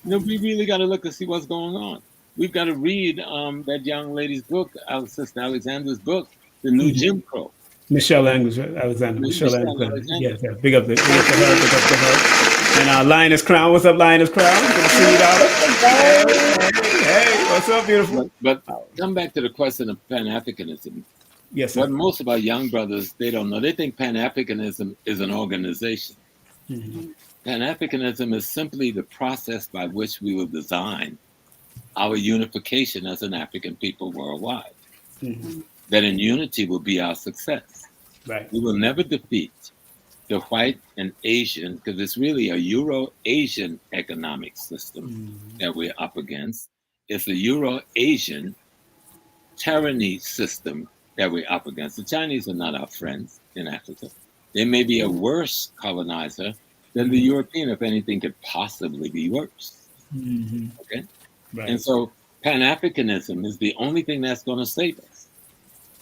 know, we really got to look and see what's going on. We've got to read that young lady's book, Sister Alexander's book, The New Jim Crow. Michelle Alexander. Michelle Alexander. Yeah, big up to her. And Lioness Crown. What's up, Lioness Crown? Good to see you, darling. Hey, what's up, beautiful? But come back to the question of Pan-Africanism. Yes, sir. What most of our young brothers, they don't know. They think Pan-Africanism is an organization. Pan-Africanism is simply the process by which we will design our unification as an African people worldwide. That in unity will be our success. Right. We will never defeat the white and Asian, because it's really a Euro-Asian economic system that we're up against. It's a Euro-Asian tyranny system that we're up against. The Chinese are not our friends in Africa. They may be a worse colonizer than the European, if anything could possibly be worse. Okay? Right. And so Pan-Africanism is the only thing that's going to save us,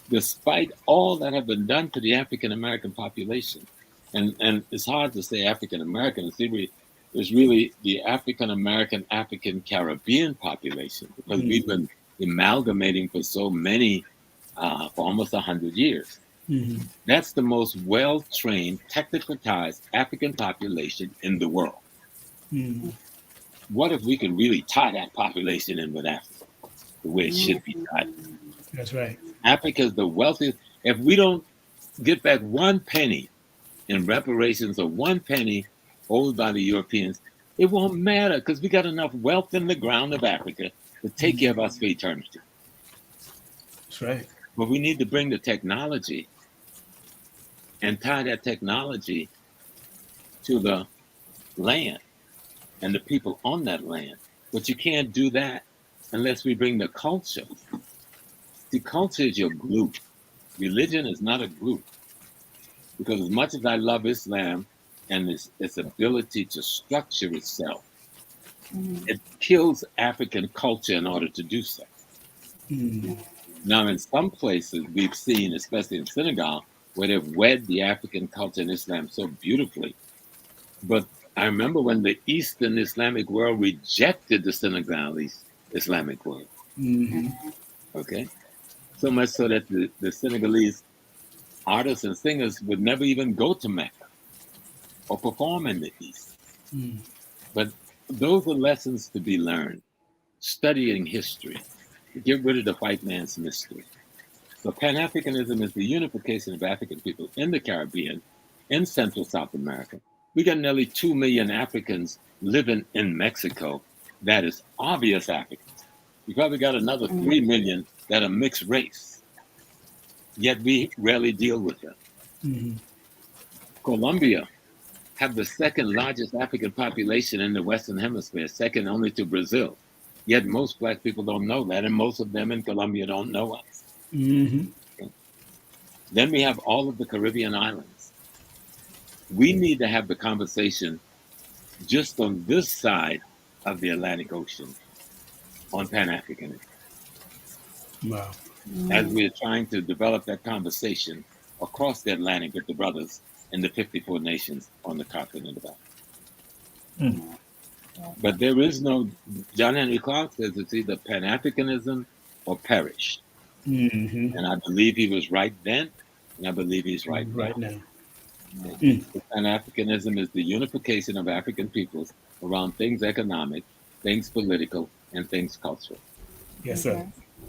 despite all that have been done to the African-American population. And it's hard to say African-American. It's really the African-American, African-Caribbean population, because we've been amalgamating for so many, for almost 100 years. That's the most well-trained, technicalized African population in the world. What if we could really tie that population in with Africa the way it should be tied? That's right. Africa is the wealthiest. If we don't get back 1 penny in reparations or 1 penny owed by the Europeans, it won't matter, because we got enough wealth in the ground of Africa to take care of us for eternity. That's right. But we need to bring the technology and tie that technology to the land and the people on that land. But you can't do that unless we bring the culture. The culture is your glue. Religion is not a glue. Because as much as I love Islam and its ability to structure itself, it kills African culture in order to do so. Now, in some places we've seen, especially in Senegal, where they've wed the African culture and Islam so beautifully. But I remember when the Eastern Islamic world rejected the Senegalese Islamic world. Okay? So much so that the Senegalese artists and singers would never even go to Mecca or perform in the East. But those are lessons to be learned. Studying history, to get rid of the white man's mystery. So Pan-Africanism is the unification of African people in the Caribbean, in Central South America. We got nearly 2 million Africans living in Mexico that is obvious Africans. We probably got another 3 million that are mixed race, yet we rarely deal with them. Colombia have the second largest African population in the Western Hemisphere, second only to Brazil. Yet most Black people don't know that, and most of them in Colombia don't know us. Okay. Then we have all of the Caribbean islands. We need to have the conversation just on this side of the Atlantic Ocean on Pan-Africanism. Wow. As we're trying to develop that conversation across the Atlantic with the brothers in the 54 nations on the continent of Africa. But there is no, John Henry Clark says it's either Pan-Africanism or perish. And I believe he was right then, and I believe he's right now. Pan-Africanism is the unification of African peoples around things economic, things political, and things cultural. Yes, sir.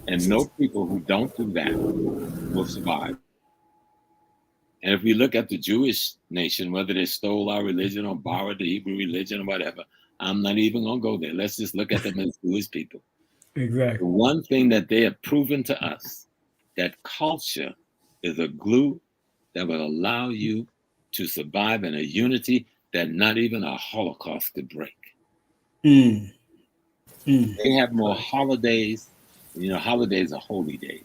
And no people who don't do that will survive. And if we look at the Jewish nation, whether they stole our religion or borrowed the Hebrew religion or whatever, I'm not even going to go there. Let's just look at them as Jewish people. Exactly. The one thing that they have proven to us, that culture is a glue that will allow you to survive in a unity that not even a Holocaust could break. They have more holidays. You know, holidays are holy days.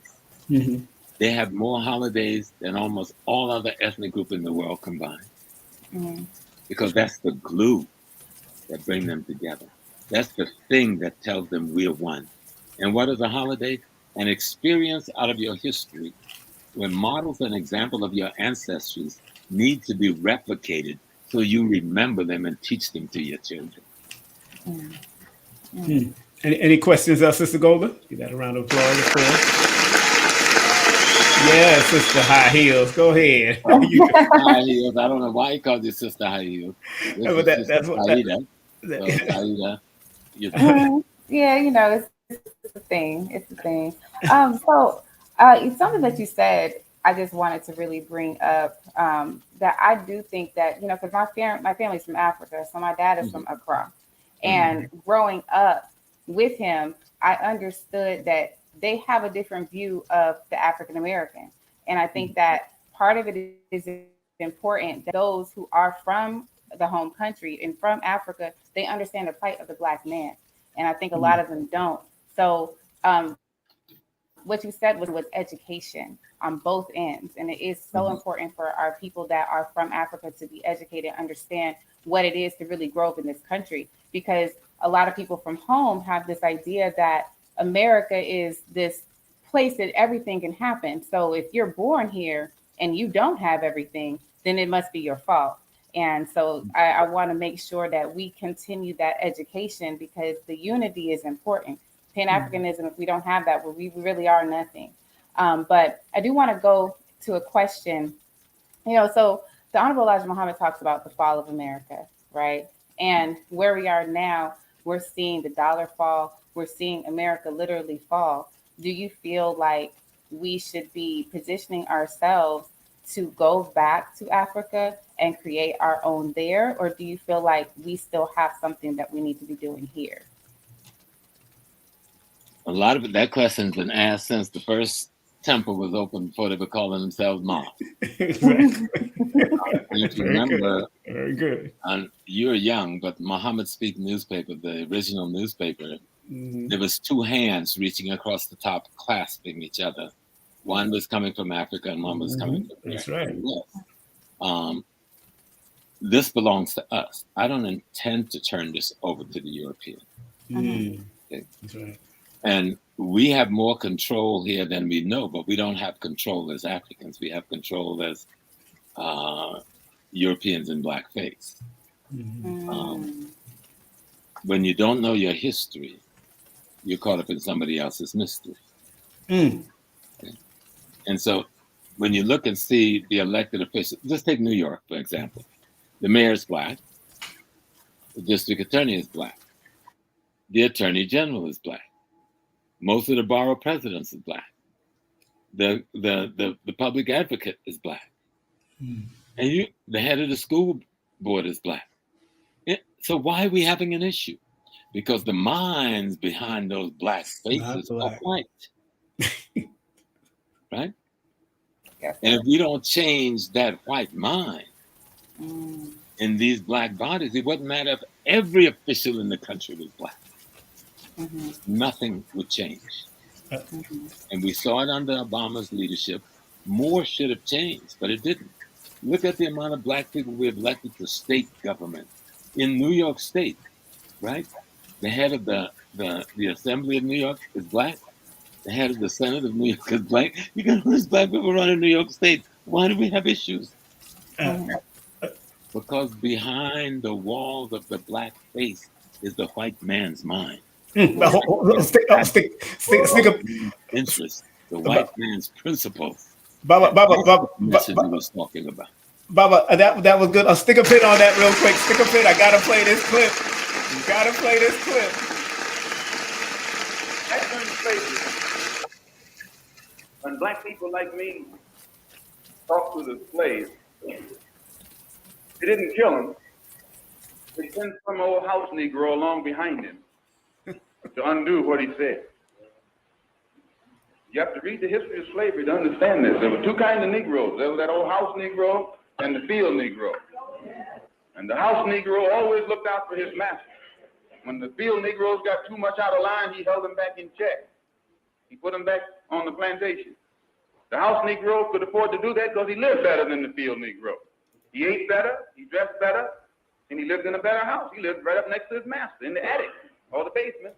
They have more holidays than almost all other ethnic groups in the world combined. Because that's the glue that brings them together. That's the thing that tells them we're one. And what is a holiday? An experience out of your history where models and examples of your ancestries need to be replicated so you remember them and teach them to your children. Any questions, Sister Golden? Give that a round of applause for us. Yeah, Sister High Heels. Go ahead. High Heels. I don't know why he called you Sister High Heels. That's what Aida. Aida. Yeah, you know, it's the thing. It's the thing. It's something that you said, I just wanted to really bring up that I do think that, you know, because my family's from Africa, so my dad is from Accra. And growing up with him, I understood that they have a different view of the African American. And I think that part of it is important that those who are from the home country and from Africa, they understand the plight of the Black man. And I think a lot of them don't. So what you said was education on both ends. And it is so important for our people that are from Africa to be educated, understand what it is to really grow up in this country. Because a lot of people from home have this idea that America is this place that everything can happen. So if you're born here and you don't have everything, then it must be your fault. And so I want to make sure that we continue that education because the unity is important. Pan-Africanism, if we don't have that, we really are nothing. But I do want to go to a question. You know, so the Honorable Elijah Muhammad talks about the fall of America, right? And where we are now, we're seeing the dollar fall. We're seeing America literally fall. Do you feel like we should be positioning ourselves to go back to Africa and create our own there? Or do you feel like we still have something that we need to be doing here? A lot of that question's been asked since the first temple was opened before they were calling themselves mosques. And if you remember, very good. You're young, but Muhammad Speak newspaper, the original newspaper, there was two hands reaching across the top, clasping each other. One was coming from Africa and one was coming from That's right. Yes. This belongs to us. I don't intend to turn this over to the Europeans. Mm. Okay? That's right. And we have more control here than we know, but we don't have control as Africans. We have control as Europeans in blackface. When you don't know your history, you're caught up in somebody else's mystery. Okay? And so when you look and see the elected officials, just take New York, for example. The mayor is black. The district attorney is black. The attorney general is black. Most of the borough presidents is black. The public advocate is black. And the head of the school board is black. So why are we having an issue? Because the minds behind those black faces are white. Right? Yes. And if we don't change that white mind in these black bodies, it wouldn't matter if every official in the country was black. Nothing would change. And we saw it under Obama's leadership. More should have changed, but it didn't. Look at the amount of black people we have elected to state government. In New York State, right? The head of the Assembly of New York is black. The head of the Senate of New York is black. You got all these black people running New York State. Why do we have issues? Because behind the walls of the black face is the white man's mind. Stick up. Interest, the white man's principles. Baba, message he was talking about. Baba, that was good. Stick a pin on that real quick. Stick a pin. I gotta play this clip. You gotta play this clip. When black people like me talk to the slaves, they didn't kill him. They sent some old house Negro along behind him to undo what he said. You have to read the history of slavery to understand this. There were two kinds of Negroes. There was that old house Negro and the field Negro. And the house Negro always looked out for his master. When the field Negroes got too much out of line, he held them back in check. He put them back on the plantation. The house Negro could afford to do that because he lived better than the field Negro. He ate better, he dressed better, and he lived in a better house. He lived right up next to his master in the attic or the basement.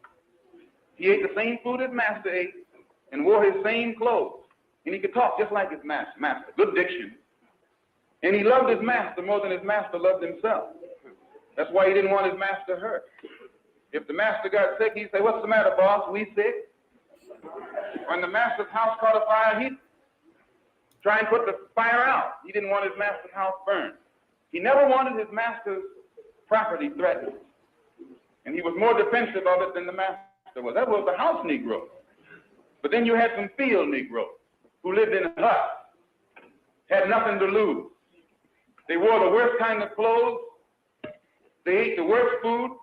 He ate the same food his master ate and wore his same clothes. And he could talk just like his master, good diction. And he loved his master more than his master loved himself. That's why he didn't want his master hurt. If the master got sick, he'd say, "What's the matter, boss? We sick?" When the master's house caught a fire, he'd try and put the fire out. He didn't want his master's house burned. He never wanted his master's property threatened. And he was more defensive of it than the master was. That was the house Negro. But then you had some field Negroes who lived in huts, had nothing to lose. They wore the worst kind of clothes, they ate the worst food,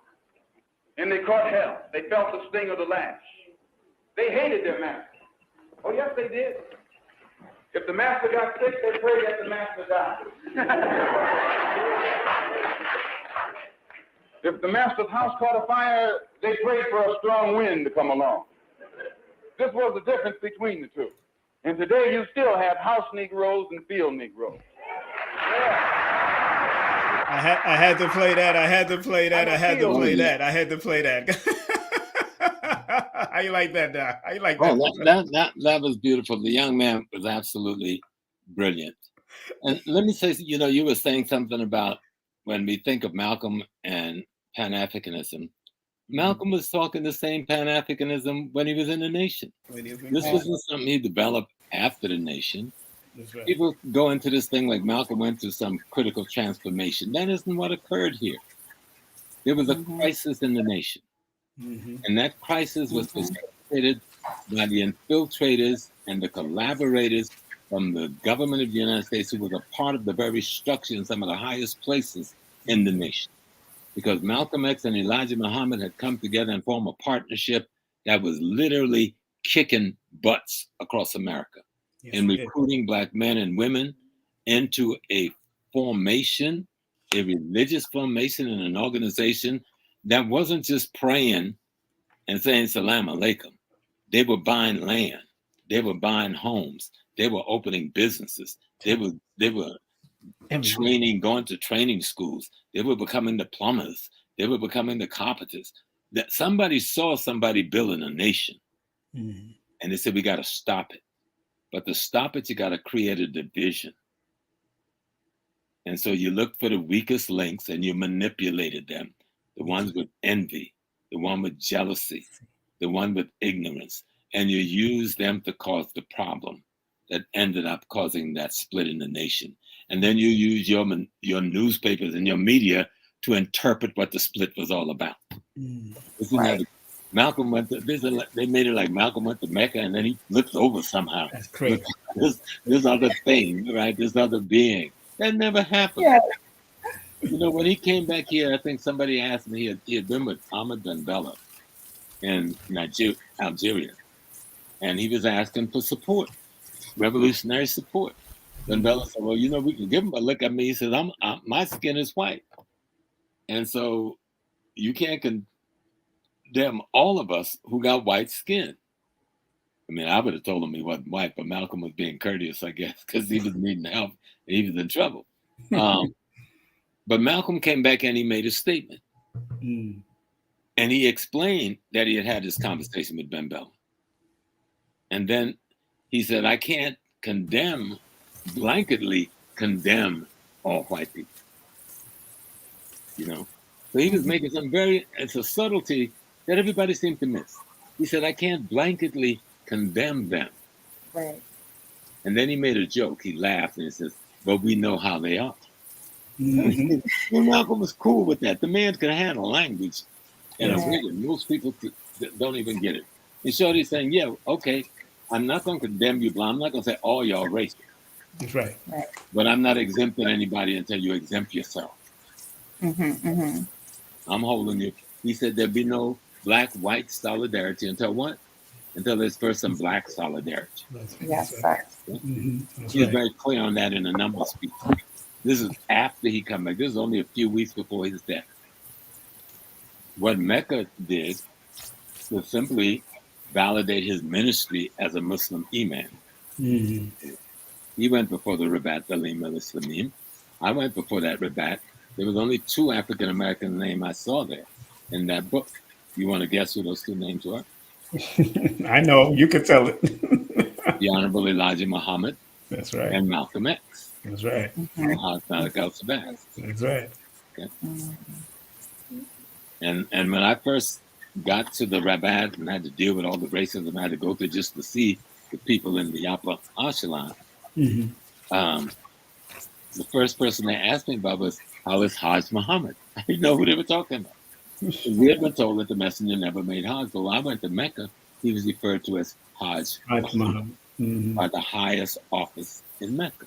and they caught hell. They felt the sting of the lash. They hated their master. Oh, yes, they did. If the master got sick, they prayed that the master died. If the master's house caught a fire, they prayed for a strong wind to come along. This was the difference between the two. And today you still have house Negroes and field Negroes. Yeah. I had to play that. I had to play that. How you like that, Doc? How you like that? Oh, that was beautiful. The young man was absolutely brilliant. And let me say, you were saying something about when we think of Malcolm and Pan-Africanism. Malcolm was talking the same Pan-Africanism when he was in the nation. This wasn't something he developed after the nation. Right. People go into this thing like Malcolm went through some critical transformation. That isn't what occurred here. There was a crisis in the nation. And that crisis was facilitated by the infiltrators and the collaborators from the government of the United States, who was a part of the very structure in some of the highest places in the nation. Because Malcolm X and Elijah Muhammad had come together and formed a partnership that was literally kicking butts across America in recruiting black men and women into a formation, a religious formation and an organization that wasn't just praying and saying salam alaikum. They were buying land. They were buying homes. They were opening businesses. They were going to training schools. They were becoming the plumbers. They were becoming the carpenters. That somebody saw somebody building a nation, and they said, we got to stop it. But to stop it, you got to create a division. And so you looked for the weakest links and you manipulated them. The ones with envy, the one with jealousy, the one with ignorance. And you used them to cause the problem that ended up causing that split in the nation. And then you use your newspapers and your media to interpret what the split was all about. Right. Malcolm went to, they made it like Malcolm went to Mecca and then he flipped over somehow. That's crazy. This other thing, right? This other being. That never happened. Yeah. You know, when he came back here, I think somebody asked me, he had been with Ahmed Ben Bella in Algeria. And he was asking for support, revolutionary support. Ben Bella said, well, you know, we can give him a look at me. He says, my skin is white. And so you can't condemn all of us who got white skin. I mean, I would have told him he wasn't white, but Malcolm was being courteous, I guess, because he was needing help and he was in trouble. But Malcolm came back and he made a statement. And he explained that he had had this conversation with Ben Bella. And then he said, I can't blanketly condemn all white people. You know? So he was making it's a subtlety that everybody seemed to miss. He said, I can't blanketly condemn them. Right. And then he made a joke. He laughed and he says, but we know how they are. Well, Malcolm was cool with that. The man could handle language in a way that most people don't even get it. And Shorty's saying, yeah, okay, I'm not going to condemn you, but I'm not going to say all y'all racist. That's right. But I'm not exempting anybody until you exempt yourself. I'm holding you. He said there'd be no black-white solidarity until what? Until there's first some black solidarity. Yes, right. He was very clear on that in a number of speeches. This is after he came back. This is only a few weeks before his death. What Mecca did was simply validate his ministry as a Muslim imam. He went before the Rabat Dalim al-Islamim. I went before that Rabat. There was only 2 African-American names I saw there in that book. You want to guess who those 2 names were? I know. You can tell it. The Honorable Elijah Muhammad. That's right. And Malcolm X. That's right. That's right. Okay. And when I first got to the Rabat and had to deal with all the racism I had to go through just to see the people in the upper echelon, the first person they asked me about was, how is Hajj Muhammad? I didn't know who they were talking about. We had been told that the messenger never made Hajj, but when I went to Mecca, he was referred to as Hajj Muhammad by the highest office in Mecca.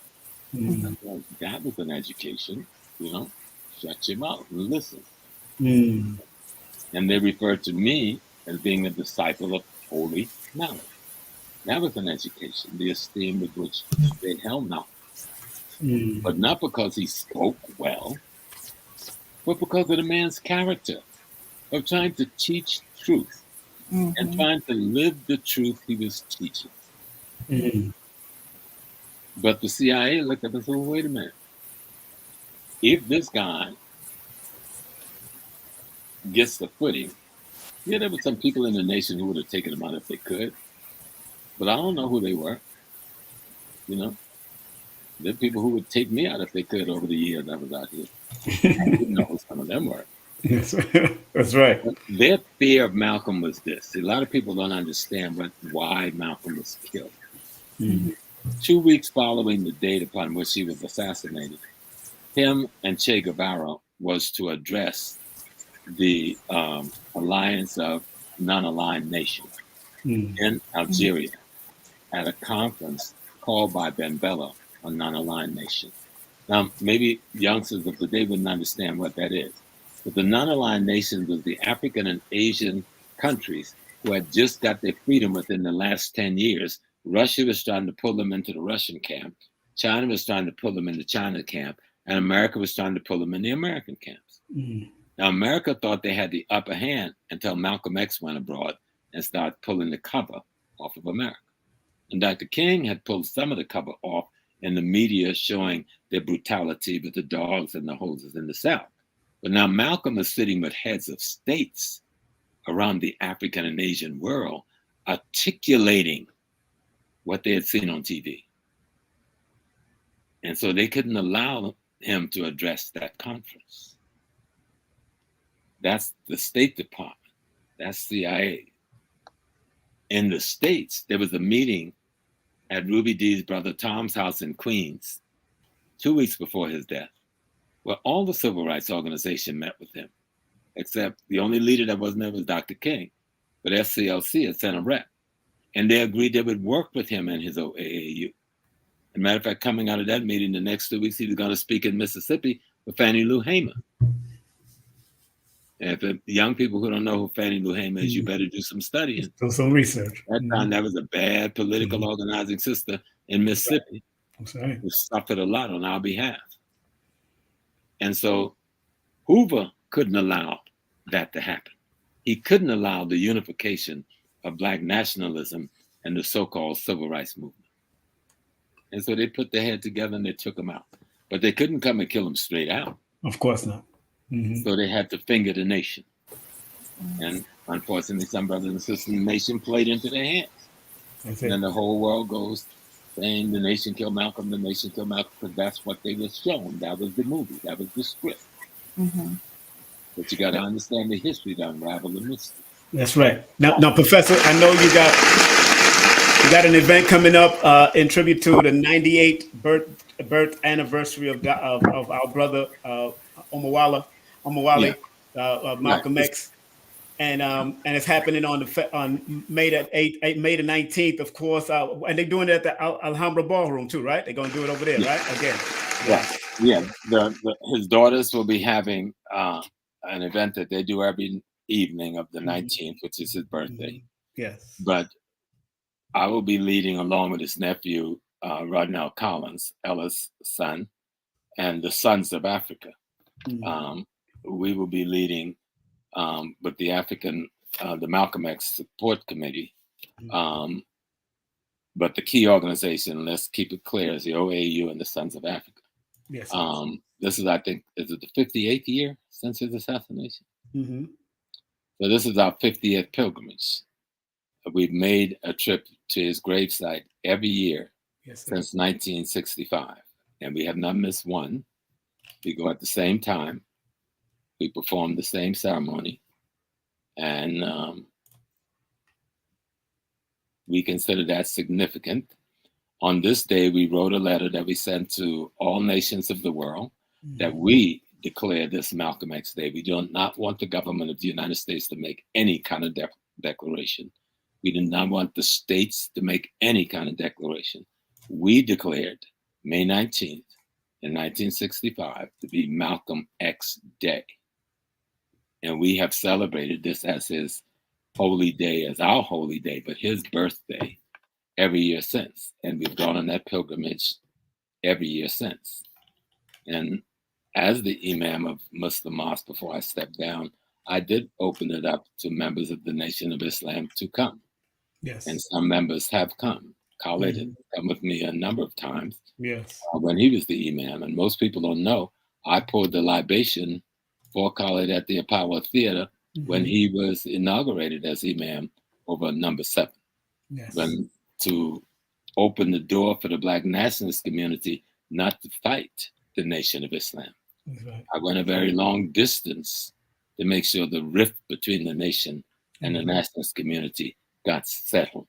That was an education, you know, shut your mouth and listen. And they referred to me as being a disciple of holy knowledge. That was an education, the esteem with which they held knowledge. But not because he spoke well, but because of the man's character of trying to teach truth and trying to live the truth he was teaching. But the CIA looked up and said, well, wait a minute. If this guy gets the footing, yeah, there were some people in the nation who would have taken him out if they could. But I don't know who they were. You know, there are people who would take me out if they could over the years I was out here. I didn't know who some of them were. That's right. But their fear of Malcolm was this. A lot of people don't understand why Malcolm was killed. 2 weeks following the date upon which he was assassinated, him and Che Guevara was to address the Alliance of Non-Aligned Nations in Algeria at a conference called by Ben Bella on non-aligned nations. Now, maybe youngsters of today wouldn't understand what that is, but the non-aligned nations was the African and Asian countries who had just got their freedom within the last 10 years. Russia was trying to pull them into the Russian camp. China was trying to pull them in the China camp, and America was trying to pull them in the American camps. Now, America thought they had the upper hand until Malcolm X went abroad and started pulling the cover off of America. And Dr. King had pulled some of the cover off and the media showing their brutality with the dogs and the hoses in the South. But now Malcolm is sitting with heads of states around the African and Asian world, articulating what they had seen on TV. And so they couldn't allow him to address that conference. That's the State Department. That's CIA. In the States, there was a meeting at Ruby Dee's brother Tom's house in Queens 2 weeks before his death, where all the civil rights organization met with him, except the only leader that wasn't there was Dr. King, but SCLC had sent a rep. And they agreed they would work with him and his OAAU. As a matter of fact, coming out of that meeting, the next 2 weeks, he was going to speak in Mississippi with Fannie Lou Hamer. And if young people who don't know who Fannie Lou Hamer is, you better do some studying. Do some research. At that time, that was a bad political organizing sister in Mississippi who suffered a lot on our behalf. And so Hoover couldn't allow that to happen. He couldn't allow the unification of Black nationalism and the so-called civil rights movement. And so they put their head together and they took him out. But they couldn't come and kill him straight out. Of course not. Mm-hmm. So they had to finger the nation. And unfortunately, some brothers and sisters in the nation played into their hands. And then the whole world goes saying the nation killed Malcolm, the nation killed Malcolm, because that's what they were shown. That was the movie. That was the script. Mm-hmm. But you got to understand the history to unravel the mystery. That's right. Now, Professor, I know you got an event coming up in tribute to the 98th birth anniversary of our brother Omawale, Malcolm X, and it's happening on May the 8th, May the 19th, of course, and they're doing it at the Alhambra Ballroom too, right? They're going to do it over there, right? Again. Yeah. His daughters will be having an event that they do every evening of the 19th, which is his birthday. Yes. But I will be leading along with his nephew, Rodnell Collins, Ella's son, and the Sons of Africa. We will be leading with the the Malcolm X Support Committee. But the key organization, let's keep it clear, is the OAU and the Sons of Africa. Yes. This is, I think, is it the 58th year since his assassination? Mm-hmm. So this is our 50th pilgrimage. We've made a trip to his gravesite every year since 1965, and we have not missed one. We go at the same time. We perform the same ceremony, and we consider that significant. On this day, we wrote a letter that we sent to all nations of the world that we declare this Malcolm X Day. We do not want the government of the United States to make any kind of declaration. We do not want the states to make any kind of declaration. We declared May 19th in 1965 to be Malcolm X Day. And we have celebrated this as his holy day, as our holy day, but his birthday every year since. And we've gone on that pilgrimage every year since. And as the Imam of Muslim Mosque, before I stepped down, I did open it up to members of the Nation of Islam to come. Yes. And some members have come. Khalid has come with me a number of times. Yes. When he was the Imam. And most people don't know, I poured the libation for Khalid at the Apollo Theater when he was inaugurated as Imam over number 7. Yes. When to open the door for the Black nationalist community not to fight the Nation of Islam. Right. I went a very long distance to make sure the rift between the nation and the nationalist community got settled.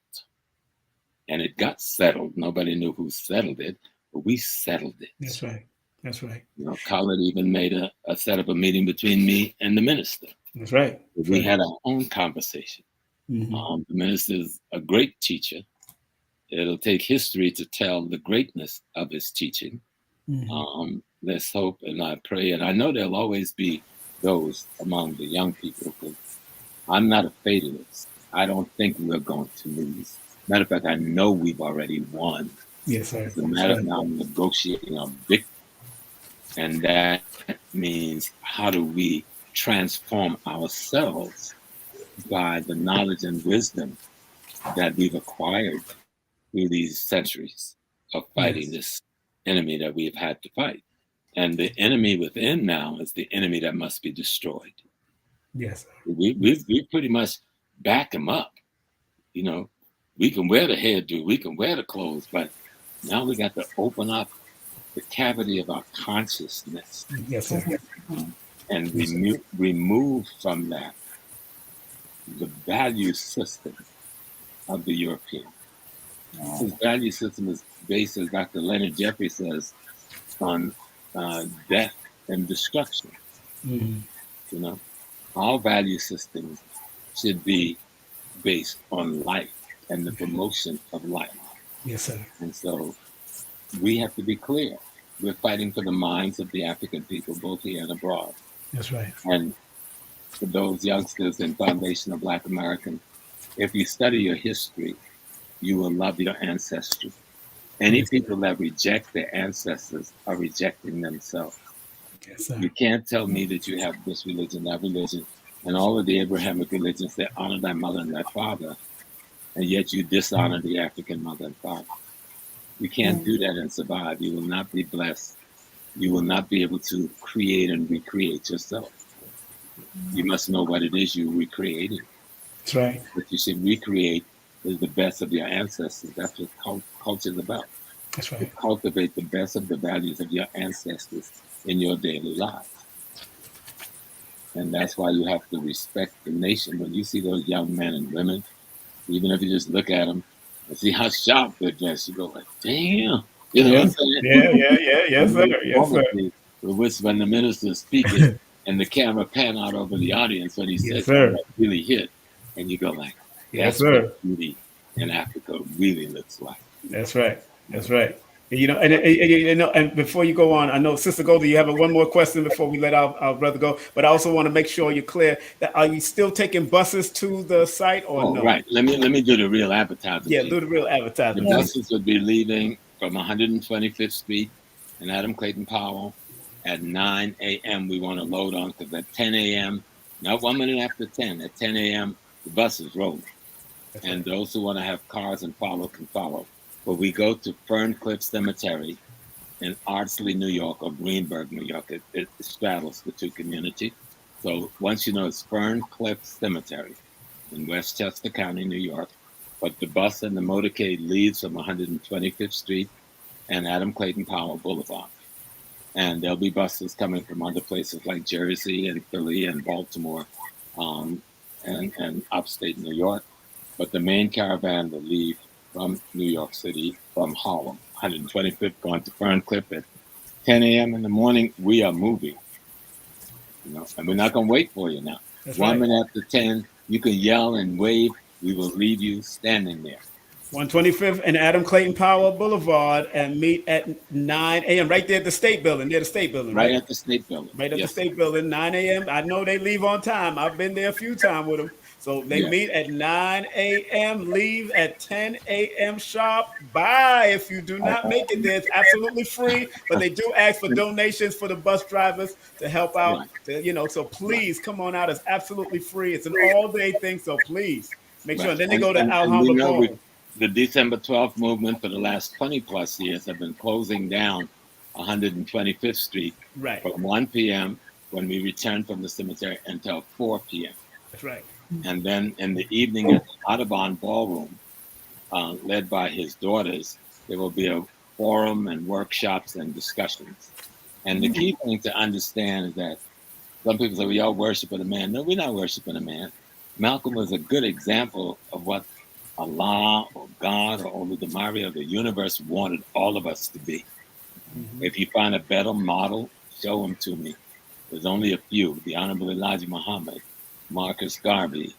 And it got settled. Nobody knew who settled it, but we settled it. That's right. That's right. You know, Khalid even made a set up a meeting between me and the minister. That's right. We had our own conversation. The minister is a great teacher. It'll take history to tell the greatness of his teaching. Let's hope and I pray. And I know there'll always be those among the young people, because I'm not a fatalist. I don't think we're going to lose. Matter of fact, I know we've already won. Yes, sir. It's a matter of now negotiating a victory. And that means, how do we transform ourselves by the knowledge and wisdom that we've acquired through these centuries of fighting this enemy that we've had to fight. And the enemy within now is the enemy that must be destroyed. Yes. We pretty much back him up. You know, we can wear the hairdo, we can wear the clothes, but now we got to open up the cavity of our consciousness. Yes, sir. And remove from that the value system of the European. His value system is based, as Dr. Leonard Jeffrey says, on death and destruction. Mm-hmm. You know, all value systems should be based on life and the promotion of life. Yes, sir. And so we have to be clear. We're fighting for the minds of the African people, both here and abroad. That's right. And for those youngsters in Foundation of Black Americans, if you study your history, you will love your ancestry. Any people that reject their ancestors are rejecting themselves. Yes, sir. You can't tell me that you have this religion, that religion, and all of the Abrahamic religions that honor thy mother and thy father, and yet you dishonor the African mother and father. You can't do that and survive. You will not be blessed. You will not be able to create and recreate yourself. You must know what it is you're recreating. That's right. What you should recreate is the best of your ancestors. That's what culture is about. That's right. To cultivate the best of the values of your ancestors in your daily lives. And that's why you have to respect the nation. When you see those young men and women, even if you just look at them and see how sharp they're dressed, you go like, damn. You know what I'm saying? Yeah. Yes, sir. Yes, sir. With which when the minister is speaking and the camera pan out over the audience when he says that really hit, and you go like, that's what beauty in Africa really looks like. That's right. That's right. You know, and before you go on, I know Sister Golda, you have one more question before we let our brother go. But I also want to make sure you're clear that are you still taking buses to the site or no? Right. Let me do the real advertising. Yeah, do the real advertising. The buses would be leaving from 125th Street and Adam Clayton Powell at 9 a.m. We want to load on because at 10 a.m., not 1 minute after 10, at 10 a.m., the bus is rolling. And those who want to have cars and follow can follow. But we go to Ferncliff Cemetery in Ardsley, New York, or Greenburgh, New York. It straddles the two communities. So once you know it's Ferncliff Cemetery in Westchester County, New York. But the bus and the motorcade leaves from 125th Street and Adam Clayton Powell Boulevard. And there'll be buses coming from other places like Jersey and Philly and Baltimore and upstate New York. But the main caravan will leave from New York City, from Harlem, 125th, going to Ferncliff at 10 a.m. in the morning. We are moving, you know, and we're not going to wait for you now. That's 1 minute after 10, you can yell and wave. We will leave you standing there. 125th and Adam Clayton Powell Boulevard, and meet at 9 a.m. right there at the State Building, near the State Building. Right at the State Building. Right at the State Building, 9 a.m. I know they leave on time. I've been there a few times with them. So they meet at 9 a.m., leave at 10 a.m. sharp. Bye. If you do not make it there, it's absolutely free. But they do ask for donations for the bus drivers to help out. So please come on out. It's absolutely free. It's an all-day thing, so please make sure. And then they go to Alhambra. The December 12th movement for the last 20 plus years have been closing down 125th Street from 1 p.m. when we return from the cemetery until 4 p.m. That's right. And then in the evening at the Audubon Ballroom, led by his daughters, there will be a forum and workshops and discussions. And the key thing to understand is that some people say, we are worshiping a man. No, we're not worshiping a man. Malcolm was a good example of what Allah or God or Oludumare or the universe wanted all of us to be. If you find a better model, show them to me. There's only a few. The Honorable Elijah Muhammad, Marcus Garvey,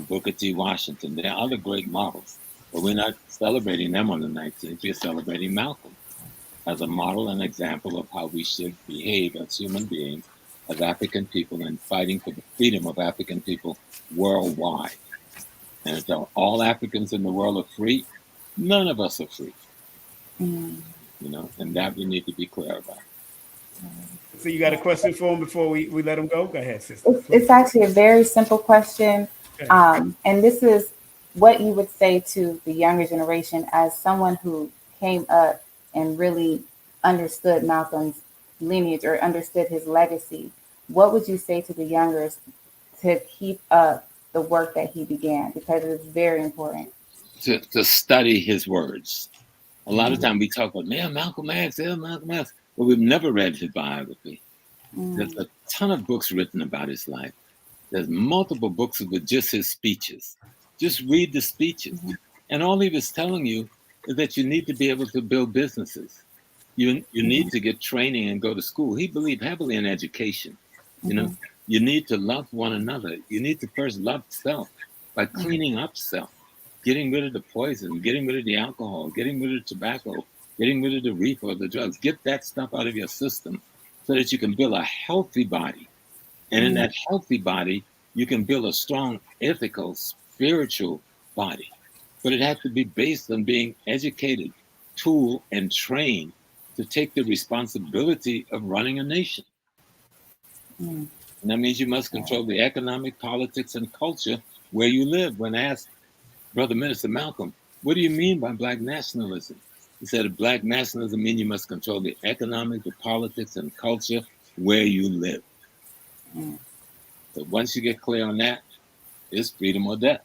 Booker T. Washington. There are other great models, but we're not celebrating them on the 19th. We're celebrating Malcolm as a model and example of how we should behave as human beings, as African people, and fighting for the freedom of African people worldwide. And until all Africans in the world are free, none of us are free. You know, and that we need to be clear about. So you got a question for him before we let him go? Go ahead, sister. It's actually a very simple question. And this is what you would say to the younger generation as someone who came up and really understood Malcolm's lineage or understood his legacy, what would you say to the youngers to keep up the work that he began? Because it's very important. To study his words. A lot of time we talk about, Malcolm X, Malcolm X, but we've never read his biography. There's a ton of books written about his life. There's multiple books with just his speeches. Just read the speeches. And all he was telling you is that you need to be able to build businesses. You need to get training and go to school. He believed heavily in education. You know, you need to love one another. You need to first love self by cleaning up self, getting rid of the poison, getting rid of the alcohol, getting rid of the tobacco, getting rid of the reefer, the drugs. Get that stuff out of your system so that you can build a healthy body. And in that healthy body, you can build a strong, ethical, spiritual body. But it has to be based on being educated, tooled, and trained to take the responsibility of running a nation. And that means you must control the economic, politics, and culture where you live. When asked Brother Minister Malcolm, what do you mean by Black nationalism? He said, Black nationalism means you must control the economic, the politics, and culture where you live. So once you get clear on that, it's freedom or death.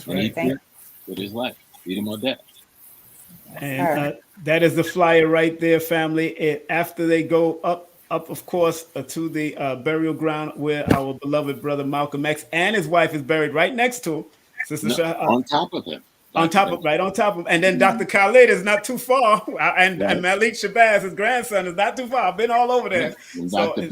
And he did with his life, freedom or death. And that is the flyer right there, family. After they go up, of course, to the burial ground where our beloved brother Malcolm X and his wife is buried right next to him. On top of him. Right on top of him. And then Dr. Khalid is not too far. And Malik Shabazz, his grandson, is not too far. I've been all over there. So Dr.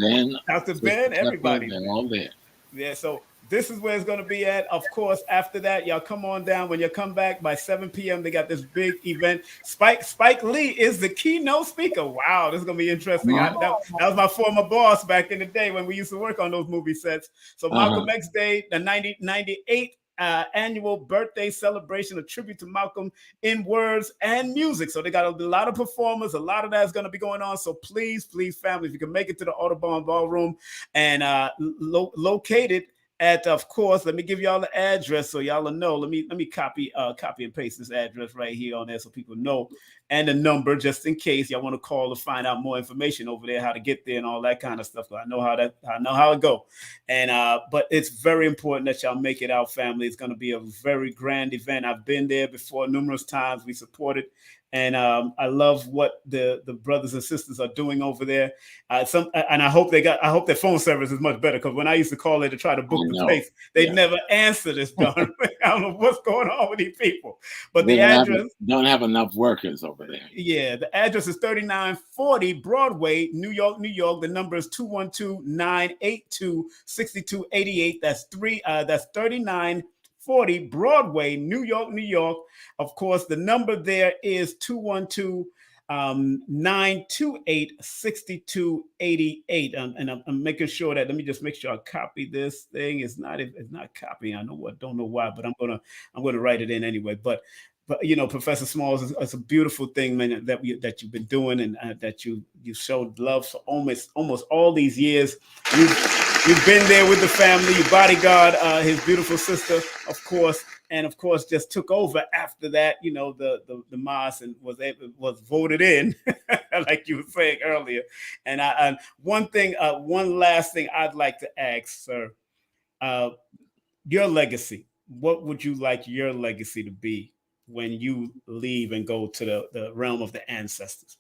Ben, everybody. They're all there. Yeah, so this is where it's going to be at. Of course, after that, y'all come on down. When you come back by 7 p.m., they got this big event. Spike Lee is the keynote speaker. Wow, this is going to be interesting. That was my former boss back in the day when we used to work on those movie sets. So Malcolm X Day, the 98th annual birthday celebration, a tribute to Malcolm in words and music. So they got a lot of performers. A lot of that is going to be going on. So please, family, if you can make it to the Audubon Ballroom and located at, of course, let me give y'all the address so y'all will know. Let me copy and paste this address right here on there so people know, and the number just in case y'all want to call to find out more information over there, how to get there and all that kind of stuff. I know how it go. And but it's very important that y'all make it out, family. It's going to be a very grand event. I've been there before numerous times. We support it. And I love what the brothers and sisters are doing over there. And I hope their phone service is much better, because when I used to call it to try to book the place, they never answer this. I don't know what's going on with these people. But the address don't have enough workers over there. Yeah, the address is 3940 Broadway, New York, New York. The number is 212-982-6288. That's 3940 Broadway, New York, New York. Of course, the number there is 212-928-6288. And I'm making sure that, let me just make sure I copy this thing. It's not copying. Don't know why, but I'm gonna write it in anyway. But you know, Professor Smalls, it's a beautiful thing, man, that you've been doing, and that you showed love for almost all these years. You've been there with the family. You bodyguard his beautiful sister, of course, and of course just took over after that. You know, the mosque, and was voted in, like you were saying earlier. And one last thing I'd like to ask, sir, your legacy. What would you like your legacy to be when you leave and go to the realm of the ancestors?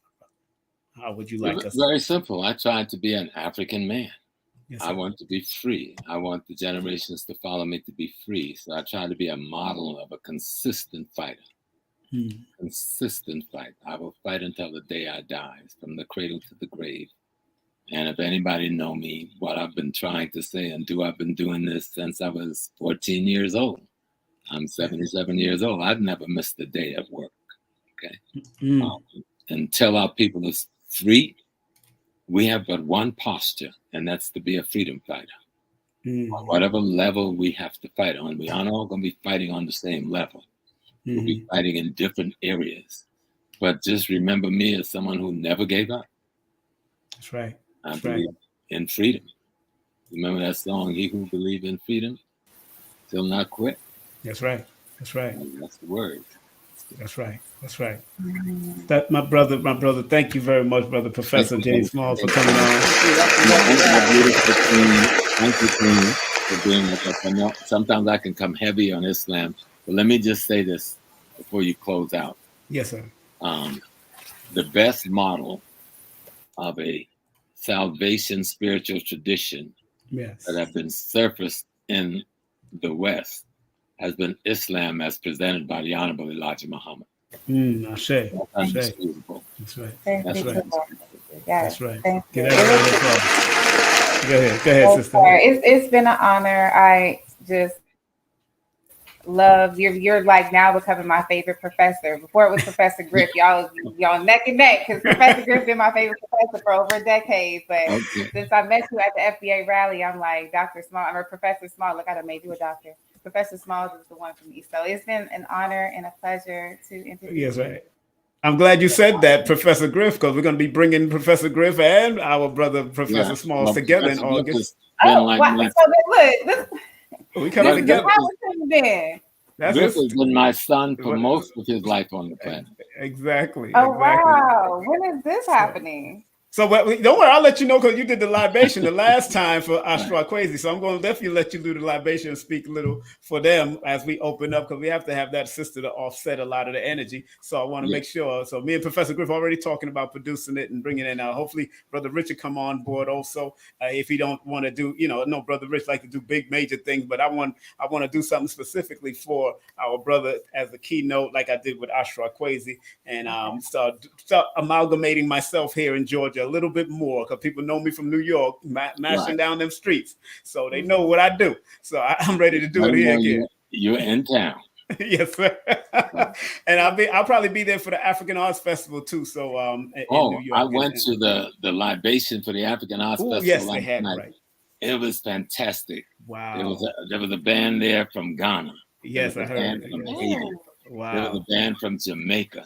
How would you like us? Very simple. I tried to be an African man. Yes, I want to be free. I want the generations to follow me to be free. So I try to be a model of a consistent fighter. Consistent fight. I will fight until the day I die, from the cradle to the grave. And if anybody know me, what I've been trying to say and do, I've been doing this since I was 14 years old. I'm 77 years old. I've never missed a day at work. Okay. Until our people is free, we have but one posture, and that's to be a freedom fighter. On whatever level we have to fight on, we aren't all going to be fighting on the same level. We'll be fighting in different areas. But just remember me as someone who never gave up. That's right. I believe in freedom. Remember that song, "He who believes in freedom shall not quit"? That's right. That's right. And that's the word. That's right. That's right. That my brother. Thank you very much, brother Thank Professor you. James Small, for coming Thank you, Queen, for being with us. I know sometimes I can come heavy on Islam, but let me just say this before you close out. Yes, sir. The best model of a salvation spiritual tradition Yes. that have been surfaced in the West has been Islam as presented by the Honorable Elijah Muhammad. Ashe. That's Ashe. undisputable. That's right. That's right. That's right. Thank you. Get that round of applause. Go ahead, sister. It's been an honor. I just love you're like now becoming my favorite professor. Before it was Professor Griff, y'all neck and neck because Professor Griff been my favorite professor for over a decade. But since I met you at the FBA rally, I'm like Dr. Small or Professor Small. Look, I done made you a doctor. Professor Small is the one for me. So it's been an honor and a pleasure to interview. Yes, right. I'm glad you said that, Professor Griff, because we're going to be bringing Professor Griff and our brother Professor Smalls together in August. We coming together. Griff has been my son for most of his life on the planet. Exactly. Oh, wow. When is this happening? So don't worry, I'll let you know because you did the libation the last time for Ashra Kwesi. So I'm going to definitely let you do the libation and speak a little for them as we open up because we have to have that sister to offset a lot of the energy. So I want to make sure. So me and Professor Griff already talking about producing it and bringing it in. Hopefully, Brother Richard come on board also. If he don't want to do, no, Brother Rich like to do big major things, but I want to do something specifically for our brother as a keynote, like I did with Ashra Kwesi, and start amalgamating myself here in Georgia a little bit more because people know me from New York, mashing down them streets, so they know what I do. So I'm ready to do it here again. You're in town. Yes, sir. And I'll probably be there for the African Arts Festival too. So in New York. I went to the libation for the African Arts Festival. Yes, they had it right. It was fantastic. Wow. There was a band there from Ghana. Yes, I heard. From Haiti. Wow. There was a band from Jamaica.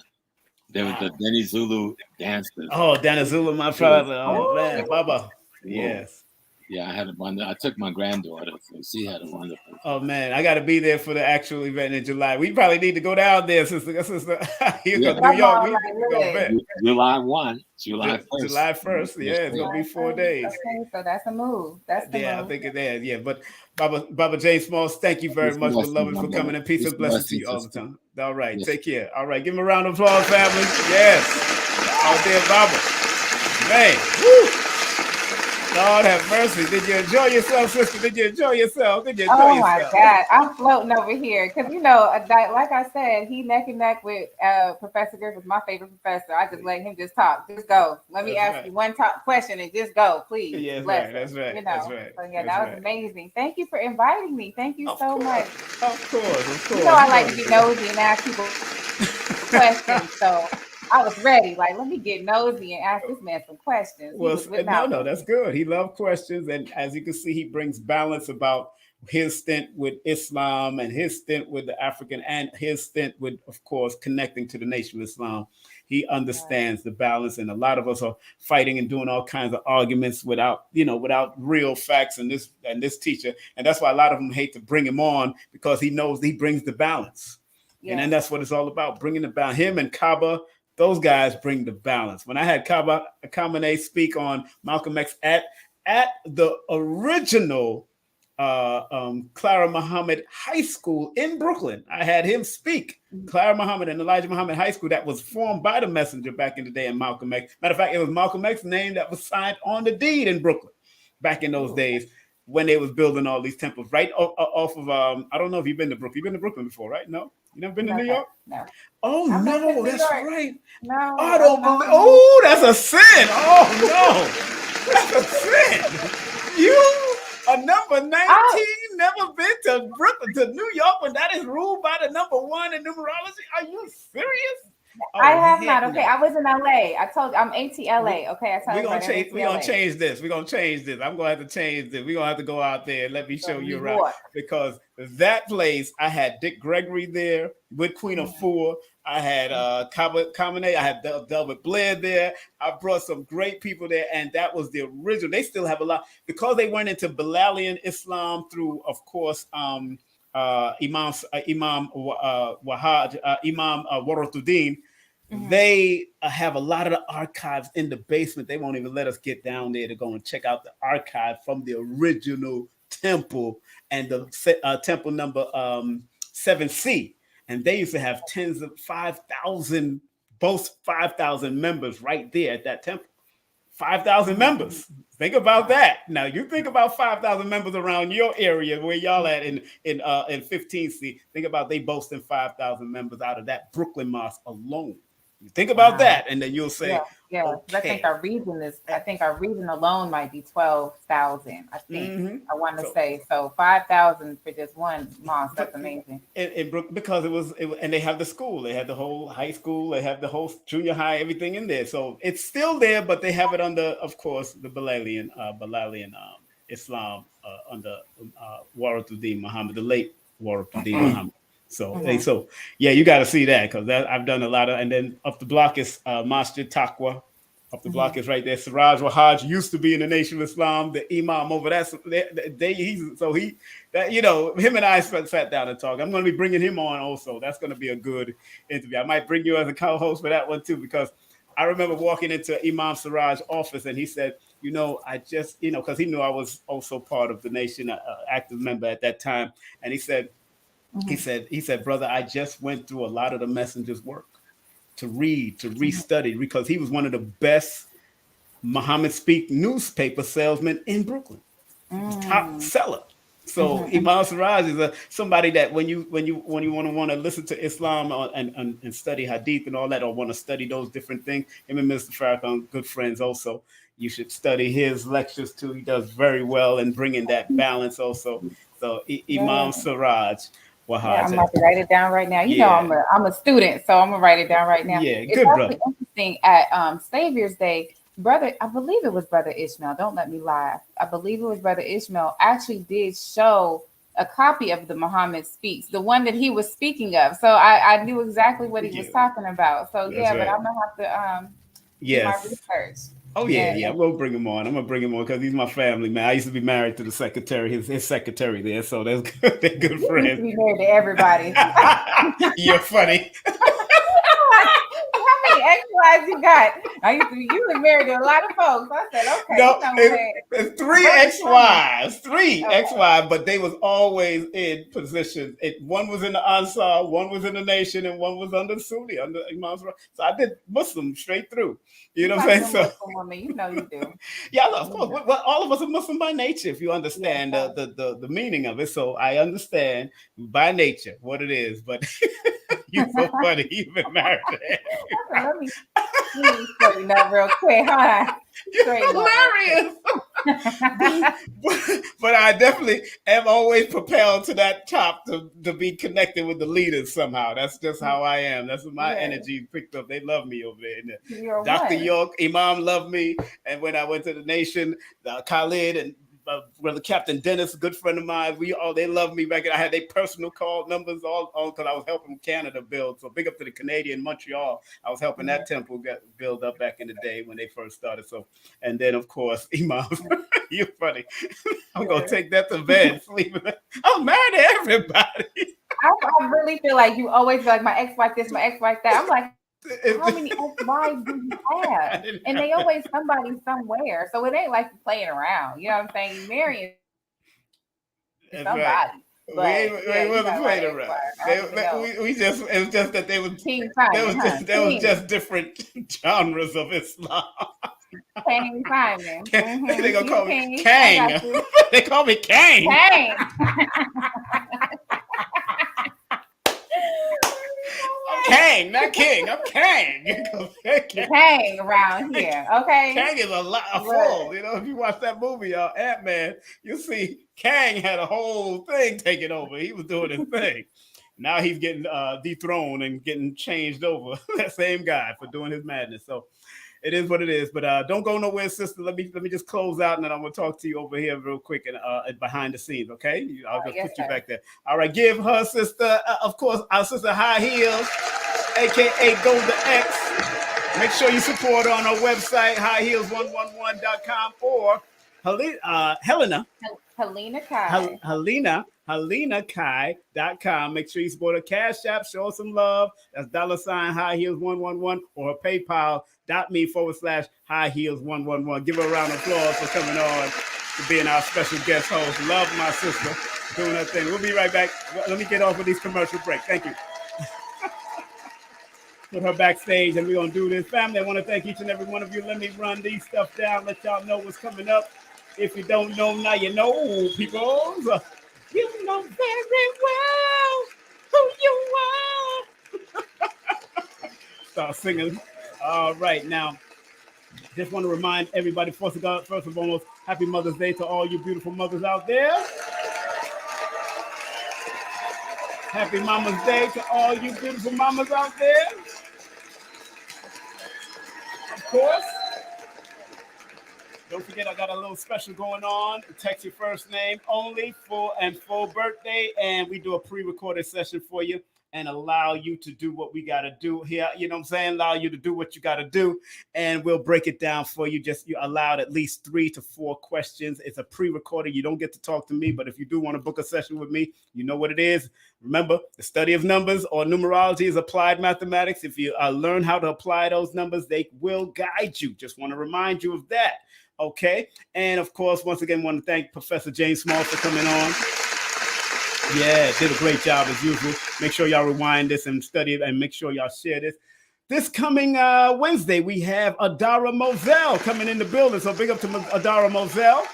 There was the Danny Zulu dancers. Oh, Danny Zulu, my father. Oh, man, Baba. Yes. Yeah, I had a wonderful. I took my granddaughter, so she had a wonderful. Oh man, I got to be there for the actual event in July. We probably need to go down there, sister. New York. July 1, July 1st. July 1st. Yeah, it's gonna be 4 days. Okay, so that's a move. That's the move. I think it is. Yeah, but Baba James Smalls, thank you very much, beloved, for coming in. Peace and blessings to you all the time. All right, take care. All right, give him a round of applause, family. Yes, out there, Baba. Man, woo. Lord have mercy. Did you enjoy yourself, sister? Did you enjoy yourself? Oh my God. I'm floating over here. Because, like I said, he neck and neck with Professor Griff was my favorite professor. I just let him just talk. Just go. Let me ask you one top question and just go, please. Yeah, that's right. That's right. So, that was amazing. Thank you for inviting me. Thank you so much. Of course. I like to be nosy and ask people questions. So I was ready. Like, let me get nosy and ask this man some questions. Well, no, that's good. He loved questions. And as you can see, he brings balance about his stint with Islam and his stint with the African and his stint with, of course, connecting to the Nation of Islam. He understands the balance. And a lot of us are fighting and doing all kinds of arguments without real facts and this teacher. And that's why a lot of them hate to bring him on because he knows he brings the balance. Yeah. And then that's what it's all about, bringing the balance. Him and Kaba, those guys bring the balance. When I had Kaba Kamene speak on Malcolm X at the original Clara Muhammad High School in Brooklyn, I had him speak. Clara Muhammad and Elijah Muhammad High School that was formed by the messenger back in the day, and Malcolm X. Matter of fact, it was Malcolm X's name that was signed on the deed in Brooklyn back in those days when they was building all these temples right off of I don't know if you've been to Brooklyn. You've been to Brooklyn before, right? No? You never been to New York? No. Oh, no, that's right. No. I don't believe. Oh, that's a sin. Oh, no. That's a sin. You, a number 19, never been to Brooklyn, to New York when that is ruled by the number one in numerology? Are you serious? Oh, I have not. Okay, I was in LA. I told you I'm ATLA. Okay, we're gonna change. We're gonna change this. I'm gonna have to change this. We're gonna have to go out there and let me show you around because that place. I had Dick Gregory there with Queen of Four. I had Kamene. I had Delbert Blair there. I brought some great people there, and that was the original. They still have a lot because they went into Bilalian Islam through, of course, Warotuddin, they have a lot of the archives in the basement. They won't even let us get down there to go and check out the archive from the original temple and the temple number 7C. And they used to have 5,000, both 5,000 members right there at that temple. 5,000 members. Think about that. Now you think about 5,000 members around your area where y'all at in 15C. Think about they boasting 5,000 members out of that Brooklyn mosque alone. You think about that, and then you'll say, yeah. Okay. I think our region alone might be 12,000. I think I want to say so 5,000 for just one mosque. That's amazing. Because it was, and they have the school. They have the whole high school. They have the whole junior high, everything in there. So it's still there, but they have it under, of course, the Balalian Islam under Warotuddin Muhammad, the late Warotuddin Muhammad. So yeah, you got to see that because I've done a lot of, and then up the block is Masjid Taqwa. Up the block is right there. Siraj Wahaj used to be in the Nation of Islam. The Imam over that, him and I sat down and talked. I'm going to be bringing him on also. That's going to be a good interview. I might bring you as a co-host for that one too, because I remember walking into Imam Siraj's office and he said, I just, because he knew I was also part of the Nation, active member at that time, and he said. He said, brother, I just went through a lot of the messenger's work to read, to re-study, because he was one of the best Muhammad Speak newspaper salesmen in Brooklyn. Top seller. So Imam Siraj is somebody that when you want to listen to Islam and study Hadith and all that, or want to study those different things, him and Mr. Farrakhan, good friends also. You should study his lectures too. He does very well in bringing that balance also. So Imam Siraj. I'm about to write it down right now. You know, I'm a student, so I'm gonna write it down right now. Yeah, it's actually interesting. At Savior's Day, I believe it was Brother Ishmael. Don't let me lie. I believe it was Brother Ishmael actually did show a copy of the Muhammad Speaks, the one that he was speaking of. So I knew exactly what he was talking about. So but I'm gonna have to do my research. Oh yeah. I'm gonna bring him on. Because he's my family, man. I used to be married to the secretary, his secretary there, so that's good. They're good friends. You used to be married to everybody. You're funny. How many ex-wives you got? You were married to a lot of folks. I said, okay. It's three ex-wives, but they was always in position. One was in the Ansar, one was in the Nation, and one was under Sunni, under Imam. So I did Muslim straight through. You know what I'm saying? So, woman, you know you do. Yeah, of course. Well, all of us are Muslim by nature, if you understand the meaning of it. So I understand by nature what it is, but you're so funny. You've been married to him. Let me straighten up real quick. You're hilarious. but I definitely am always propelled to that top to be connected with the leaders somehow. That's just how I am. That's what my energy picked up. They love me over there. Dr. York, Imam loved me. And when I went to the Nation, Khalid and Brother Captain Dennis, a good friend of mine, they loved me back. I had their personal call numbers all because I was helping Canada build. So big up to the Canadian Montreal. I was helping that temple get build up back in the day when they first started. So, and then of course, Imam, you're funny. I'm gonna take that to bed, sleep. I'm married to everybody. I really feel like you always feel like my ex-wife this, my ex-wife that. I'm like, how many ex-wives do you have? And they always somebody somewhere. So it ain't like you playing around. You know what I'm saying? You marrying somebody. Right. We wasn't playing around. It was just that they was just different genres of Islam. King Simon. They gonna call me Kang. They call me Kang. Kang. Kang, not King. I'm Kang. Kang around here, okay? Kang is a lot of full. You know, if you watch that movie, Ant-Man, you see Kang had a whole thing taken over. He was doing his thing. Now he's getting dethroned and getting changed over. That same guy for doing his madness. So it is what it is. But don't go nowhere, sister. Let me just close out, and then I'm gonna talk to you over here real quick and behind the scenes. Okay, I'll just put you back there. All right, give her sister, of course, our sister High Heels, aka Golden X. Make sure you support her on our website, highheels111.com, or Helena Helena Kai. HelenaKai.com. Make sure you support her Cash App, show her some love. That's $high heels 111 or her PayPal.me/high heels 111. Give her a round of applause for coming on to being our special guest host. Love my sister doing her thing. We'll be right back. Let me get off with these commercial breaks. Thank you. Put her backstage and we're going to do this. Family, I want to thank each and every one of you. Let me run these stuff down, let y'all know what's coming up. If you don't know, now you know, people. You know very well who you are. Start singing. All right, now, just want to remind everybody, first and foremost, happy Mother's Day to all you beautiful mothers out there. Happy Mama's Day to all you beautiful mamas out there. Of course. Don't forget, I got a little special going on. Text your first name only, full birthday, and we do a pre-recorded session for you and allow you to do what we got to do here. You know what I'm saying? Allow you to do what you got to do, and we'll break it down for you. You allowed at least 3 to 4 questions. It's a pre-recorded. You don't get to talk to me, but if you do want to book a session with me, you know what it is. Remember, the study of numbers or numerology is applied mathematics. If you learn how to apply those numbers, they will guide you. Just want to remind you of that. Okay. And of course, once again, want to thank Professor DrJamesSmall for coming on. Yeah, did a great job as usual. Make sure y'all rewind this and study it and make sure y'all share this. This coming Wednesday, we have Adara Moselle coming in the building. So big up to Adara Moselle.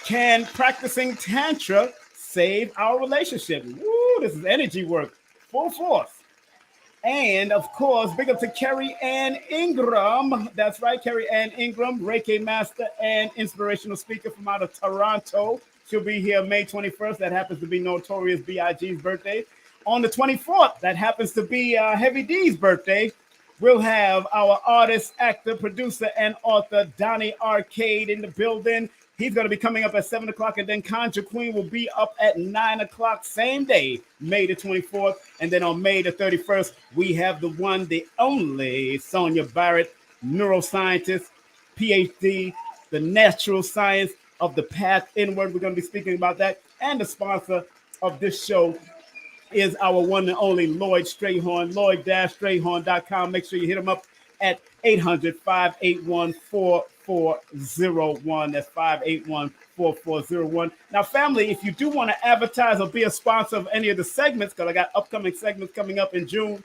Can practicing Tantra save our relationship? Woo, this is energy work, full force. And of course, big up to Carrie Ann Ingram. That's right, Carrie Ann Ingram, Reiki master and inspirational speaker from out of Toronto. She'll be here May 21st. That happens to be Notorious B.I.G.'s birthday. On the 24th, that happens to be Heavy D's birthday. We'll have our artist, actor, producer, and author Donnie Arcade in the building. He's going to be coming up at 7 o'clock, and then Conjure Queen will be up at 9 o'clock, same day, May the 24th. And then on May the 31st, we have the one, the only Sonia Barrett, neuroscientist, PhD, the natural science of the path inward. We're going to be speaking about that. And the sponsor of this show is our one and only Lloyd Strayhorn, Lloyd-Strayhorn.com. Make sure you hit him up at 800-581-4401. That's 581-4401. Now, family, if you do want to advertise or be a sponsor of any of the segments, because I got upcoming segments coming up in June,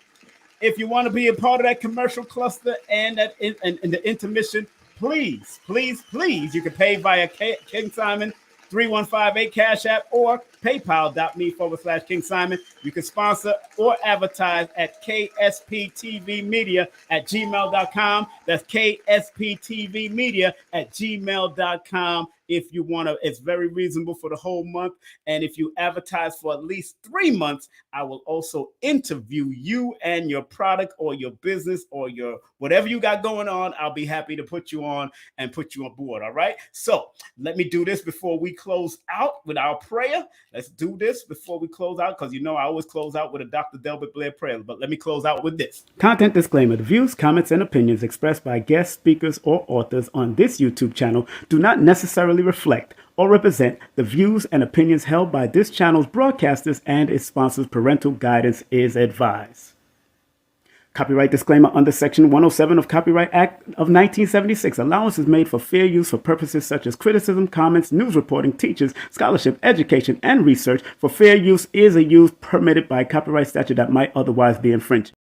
if you want to be a part of that commercial cluster and that and the intermission, please, you can pay via King Simon 3158 Cash App or PayPal.me/King Simon. You can sponsor or advertise at ksptvmedia@gmail.com. That's ksptvmedia@gmail.com. If you want to, it's very reasonable for the whole month. And if you advertise for at least 3 months, I will also interview you and your product or your business or your whatever you got going on. I'll be happy to put you on and put you on board. All right. So let me do this before we close out with our prayer. Let's do this before we close out, because you know I always close out with a Dr. Delbert Blair prayer. But let me close out with this. Content disclaimer. The views, comments, and opinions expressed by guest speakers or authors on this YouTube channel do not necessarily reflect or represent the views and opinions held by this channel's broadcasters and its sponsors. Parental guidance is advised. Copyright disclaimer under Section 107 of Copyright Act of 1976. Allowance is made for fair use for purposes such as criticism, comments, news reporting, teachers, scholarship, education, and research. For fair use is a use permitted by copyright statute that might otherwise be infringed.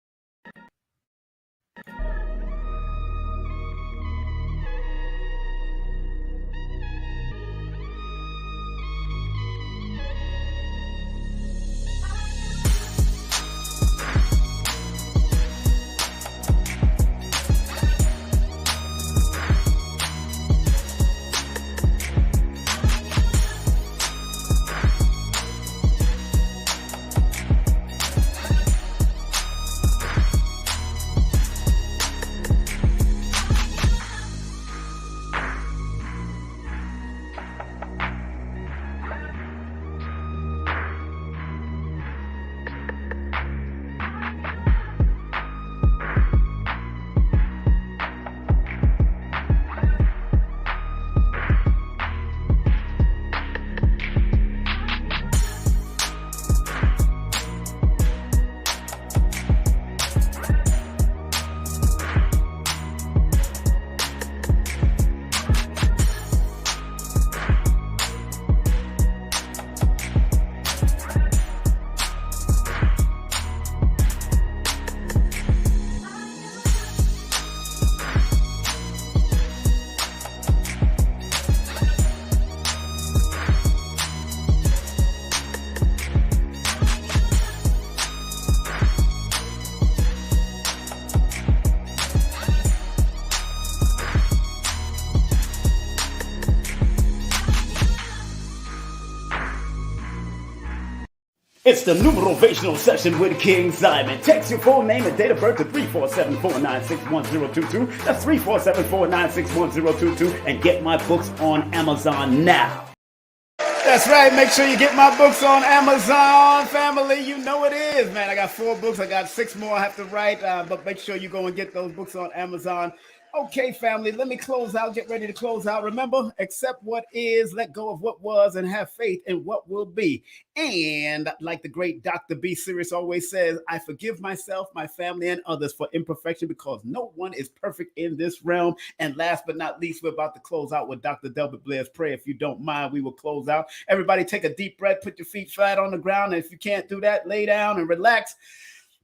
It's the numerational session with King Simon. Text your full name and date of birth to 347-496-1022. That's 347-496-1022. And get my books on Amazon now. That's right. Make sure you get my books on Amazon, family. You know it is, man. I got 4 books. I got 6 more I have to write. But make sure you go and get those books on Amazon. Okay, family, let me close out. Get ready to close out. Remember, accept what is, let go of what was, and have faith in what will be. And like the great Dr. B. Sirius always says, I forgive myself, my family, and others for imperfection because no one is perfect in this realm. And last but not least, we're about to close out with Dr. Delbert Blair's prayer. If you don't mind, we will close out. Everybody take a deep breath, put your feet flat on the ground. And if you can't do that, lay down and relax.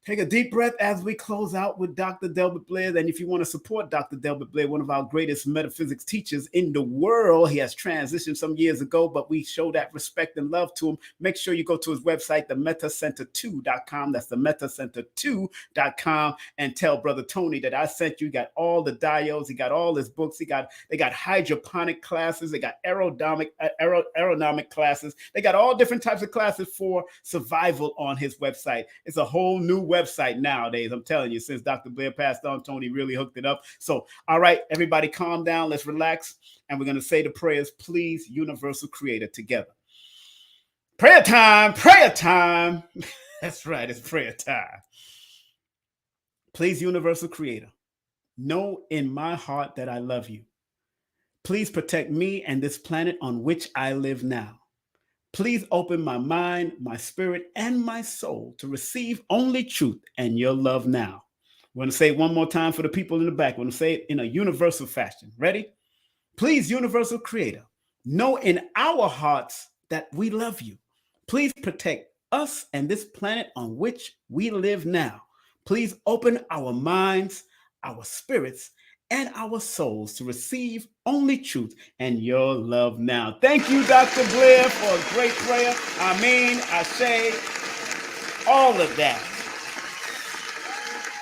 Take a deep breath as we close out with Dr. Delbert Blair. And if you want to support Dr. Delbert Blair, one of our greatest metaphysics teachers in the world, he has transitioned some years ago, but we show that respect and love to him. Make sure you go to his website, themetacenter2.com. That's themetacenter2.com, and tell Brother Tony that I sent you. He got all the diodes. He got all his books. They got hydroponic classes. They got aerodynamic classes. They got all different types of classes for survival on his website. It's a whole new website nowadays. I'm telling you, since Dr. Blair passed on, Tony really hooked it up. So, all right, everybody calm down. Let's relax. And we're going to say the prayers, please, Universal Creator, together. Prayer time, prayer time. That's right, it's prayer time. Please, Universal Creator, know in my heart that I love you. Please protect me and this planet on which I live now. Please open my mind, my spirit, and my soul to receive only truth and your love now. We're going to say it one more time for the people in the back. We're going to say it in a universal fashion. Ready? Please, Universal Creator, know in our hearts that we love you. Please protect us and this planet on which we live now. Please open our minds, our spirits, and our souls to receive only truth and your love now. Thank you, Dr. Blair, for a great prayer. Amen, Ashe, all of that.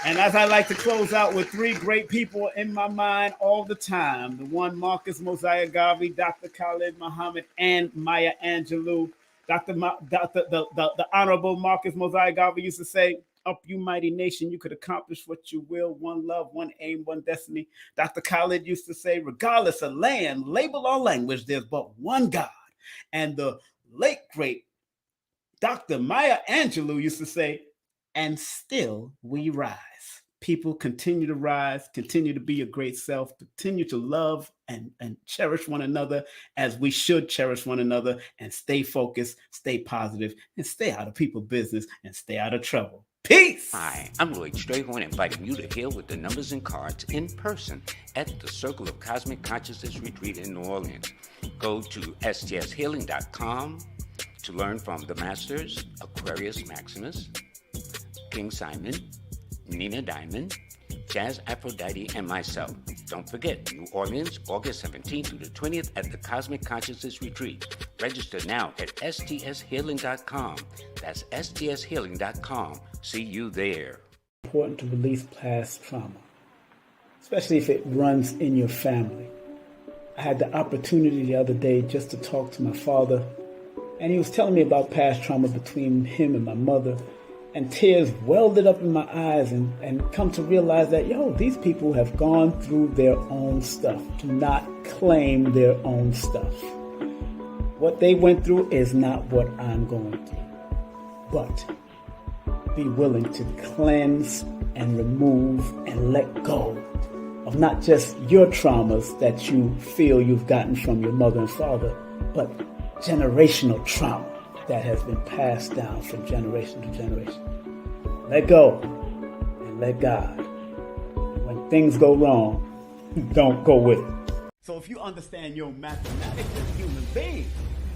And as I like to close out with 3 great people in my mind all the time, the one, Marcus Mosiah Garvey, Dr. Khalid Muhammad, and Maya Angelou. The Honorable Marcus Mosiah Garvey used to say, up, you mighty nation, you could accomplish what you will. One love, one aim, one destiny. Dr. Khalid used to say, regardless of land, label, or language, there's but one God. And the late, great Dr. Maya Angelou used to say, and still we rise. People continue to rise, continue to be your great self, continue to love and cherish one another as we should cherish one another, and stay focused, stay positive, and stay out of people's business and stay out of trouble. Peace. Hi, I'm Lloyd Strayhorn, inviting you to heal with the numbers and cards in person at the Circle of Cosmic Consciousness Retreat in New Orleans. Go to stshealing.com to learn from the Masters, Aquarius Maximus, King Simon, Nina Diamond, Jazz Aphrodite, and myself. Don't forget, New Orleans, August 17th through the 20th at the Cosmic Consciousness Retreat. Register now at stshealing.com. That's stshealing.com. See you there. Important to release past trauma, especially if it runs in your family. I had the opportunity the other day just to talk to my father, and he was telling me about past trauma between him and my mother, and tears welded up in my eyes, and come to realize that, these people have gone through their own stuff. Do not claim their own stuff. What they went through is not what I'm going through. But be willing to cleanse and remove and let go of not just your traumas that you feel you've gotten from your mother and father, but generational trauma that has been passed down from generation to generation. Let go and let God. When things go wrong, don't go with it. So if you understand your mathematics as a human being,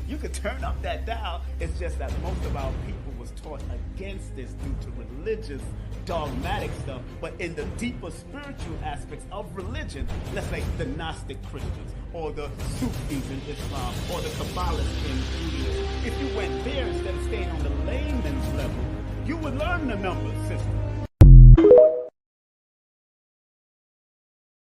you could turn up that dial. It's just that most of our people was taught against this due to religious, dogmatic stuff. But in the deeper spiritual aspects of religion, let's say the Gnostic Christians, or the Sufis in Islam, or the Kabbalists in Judaism, if you went there instead of staying on the layman's level, you would learn the numbers system.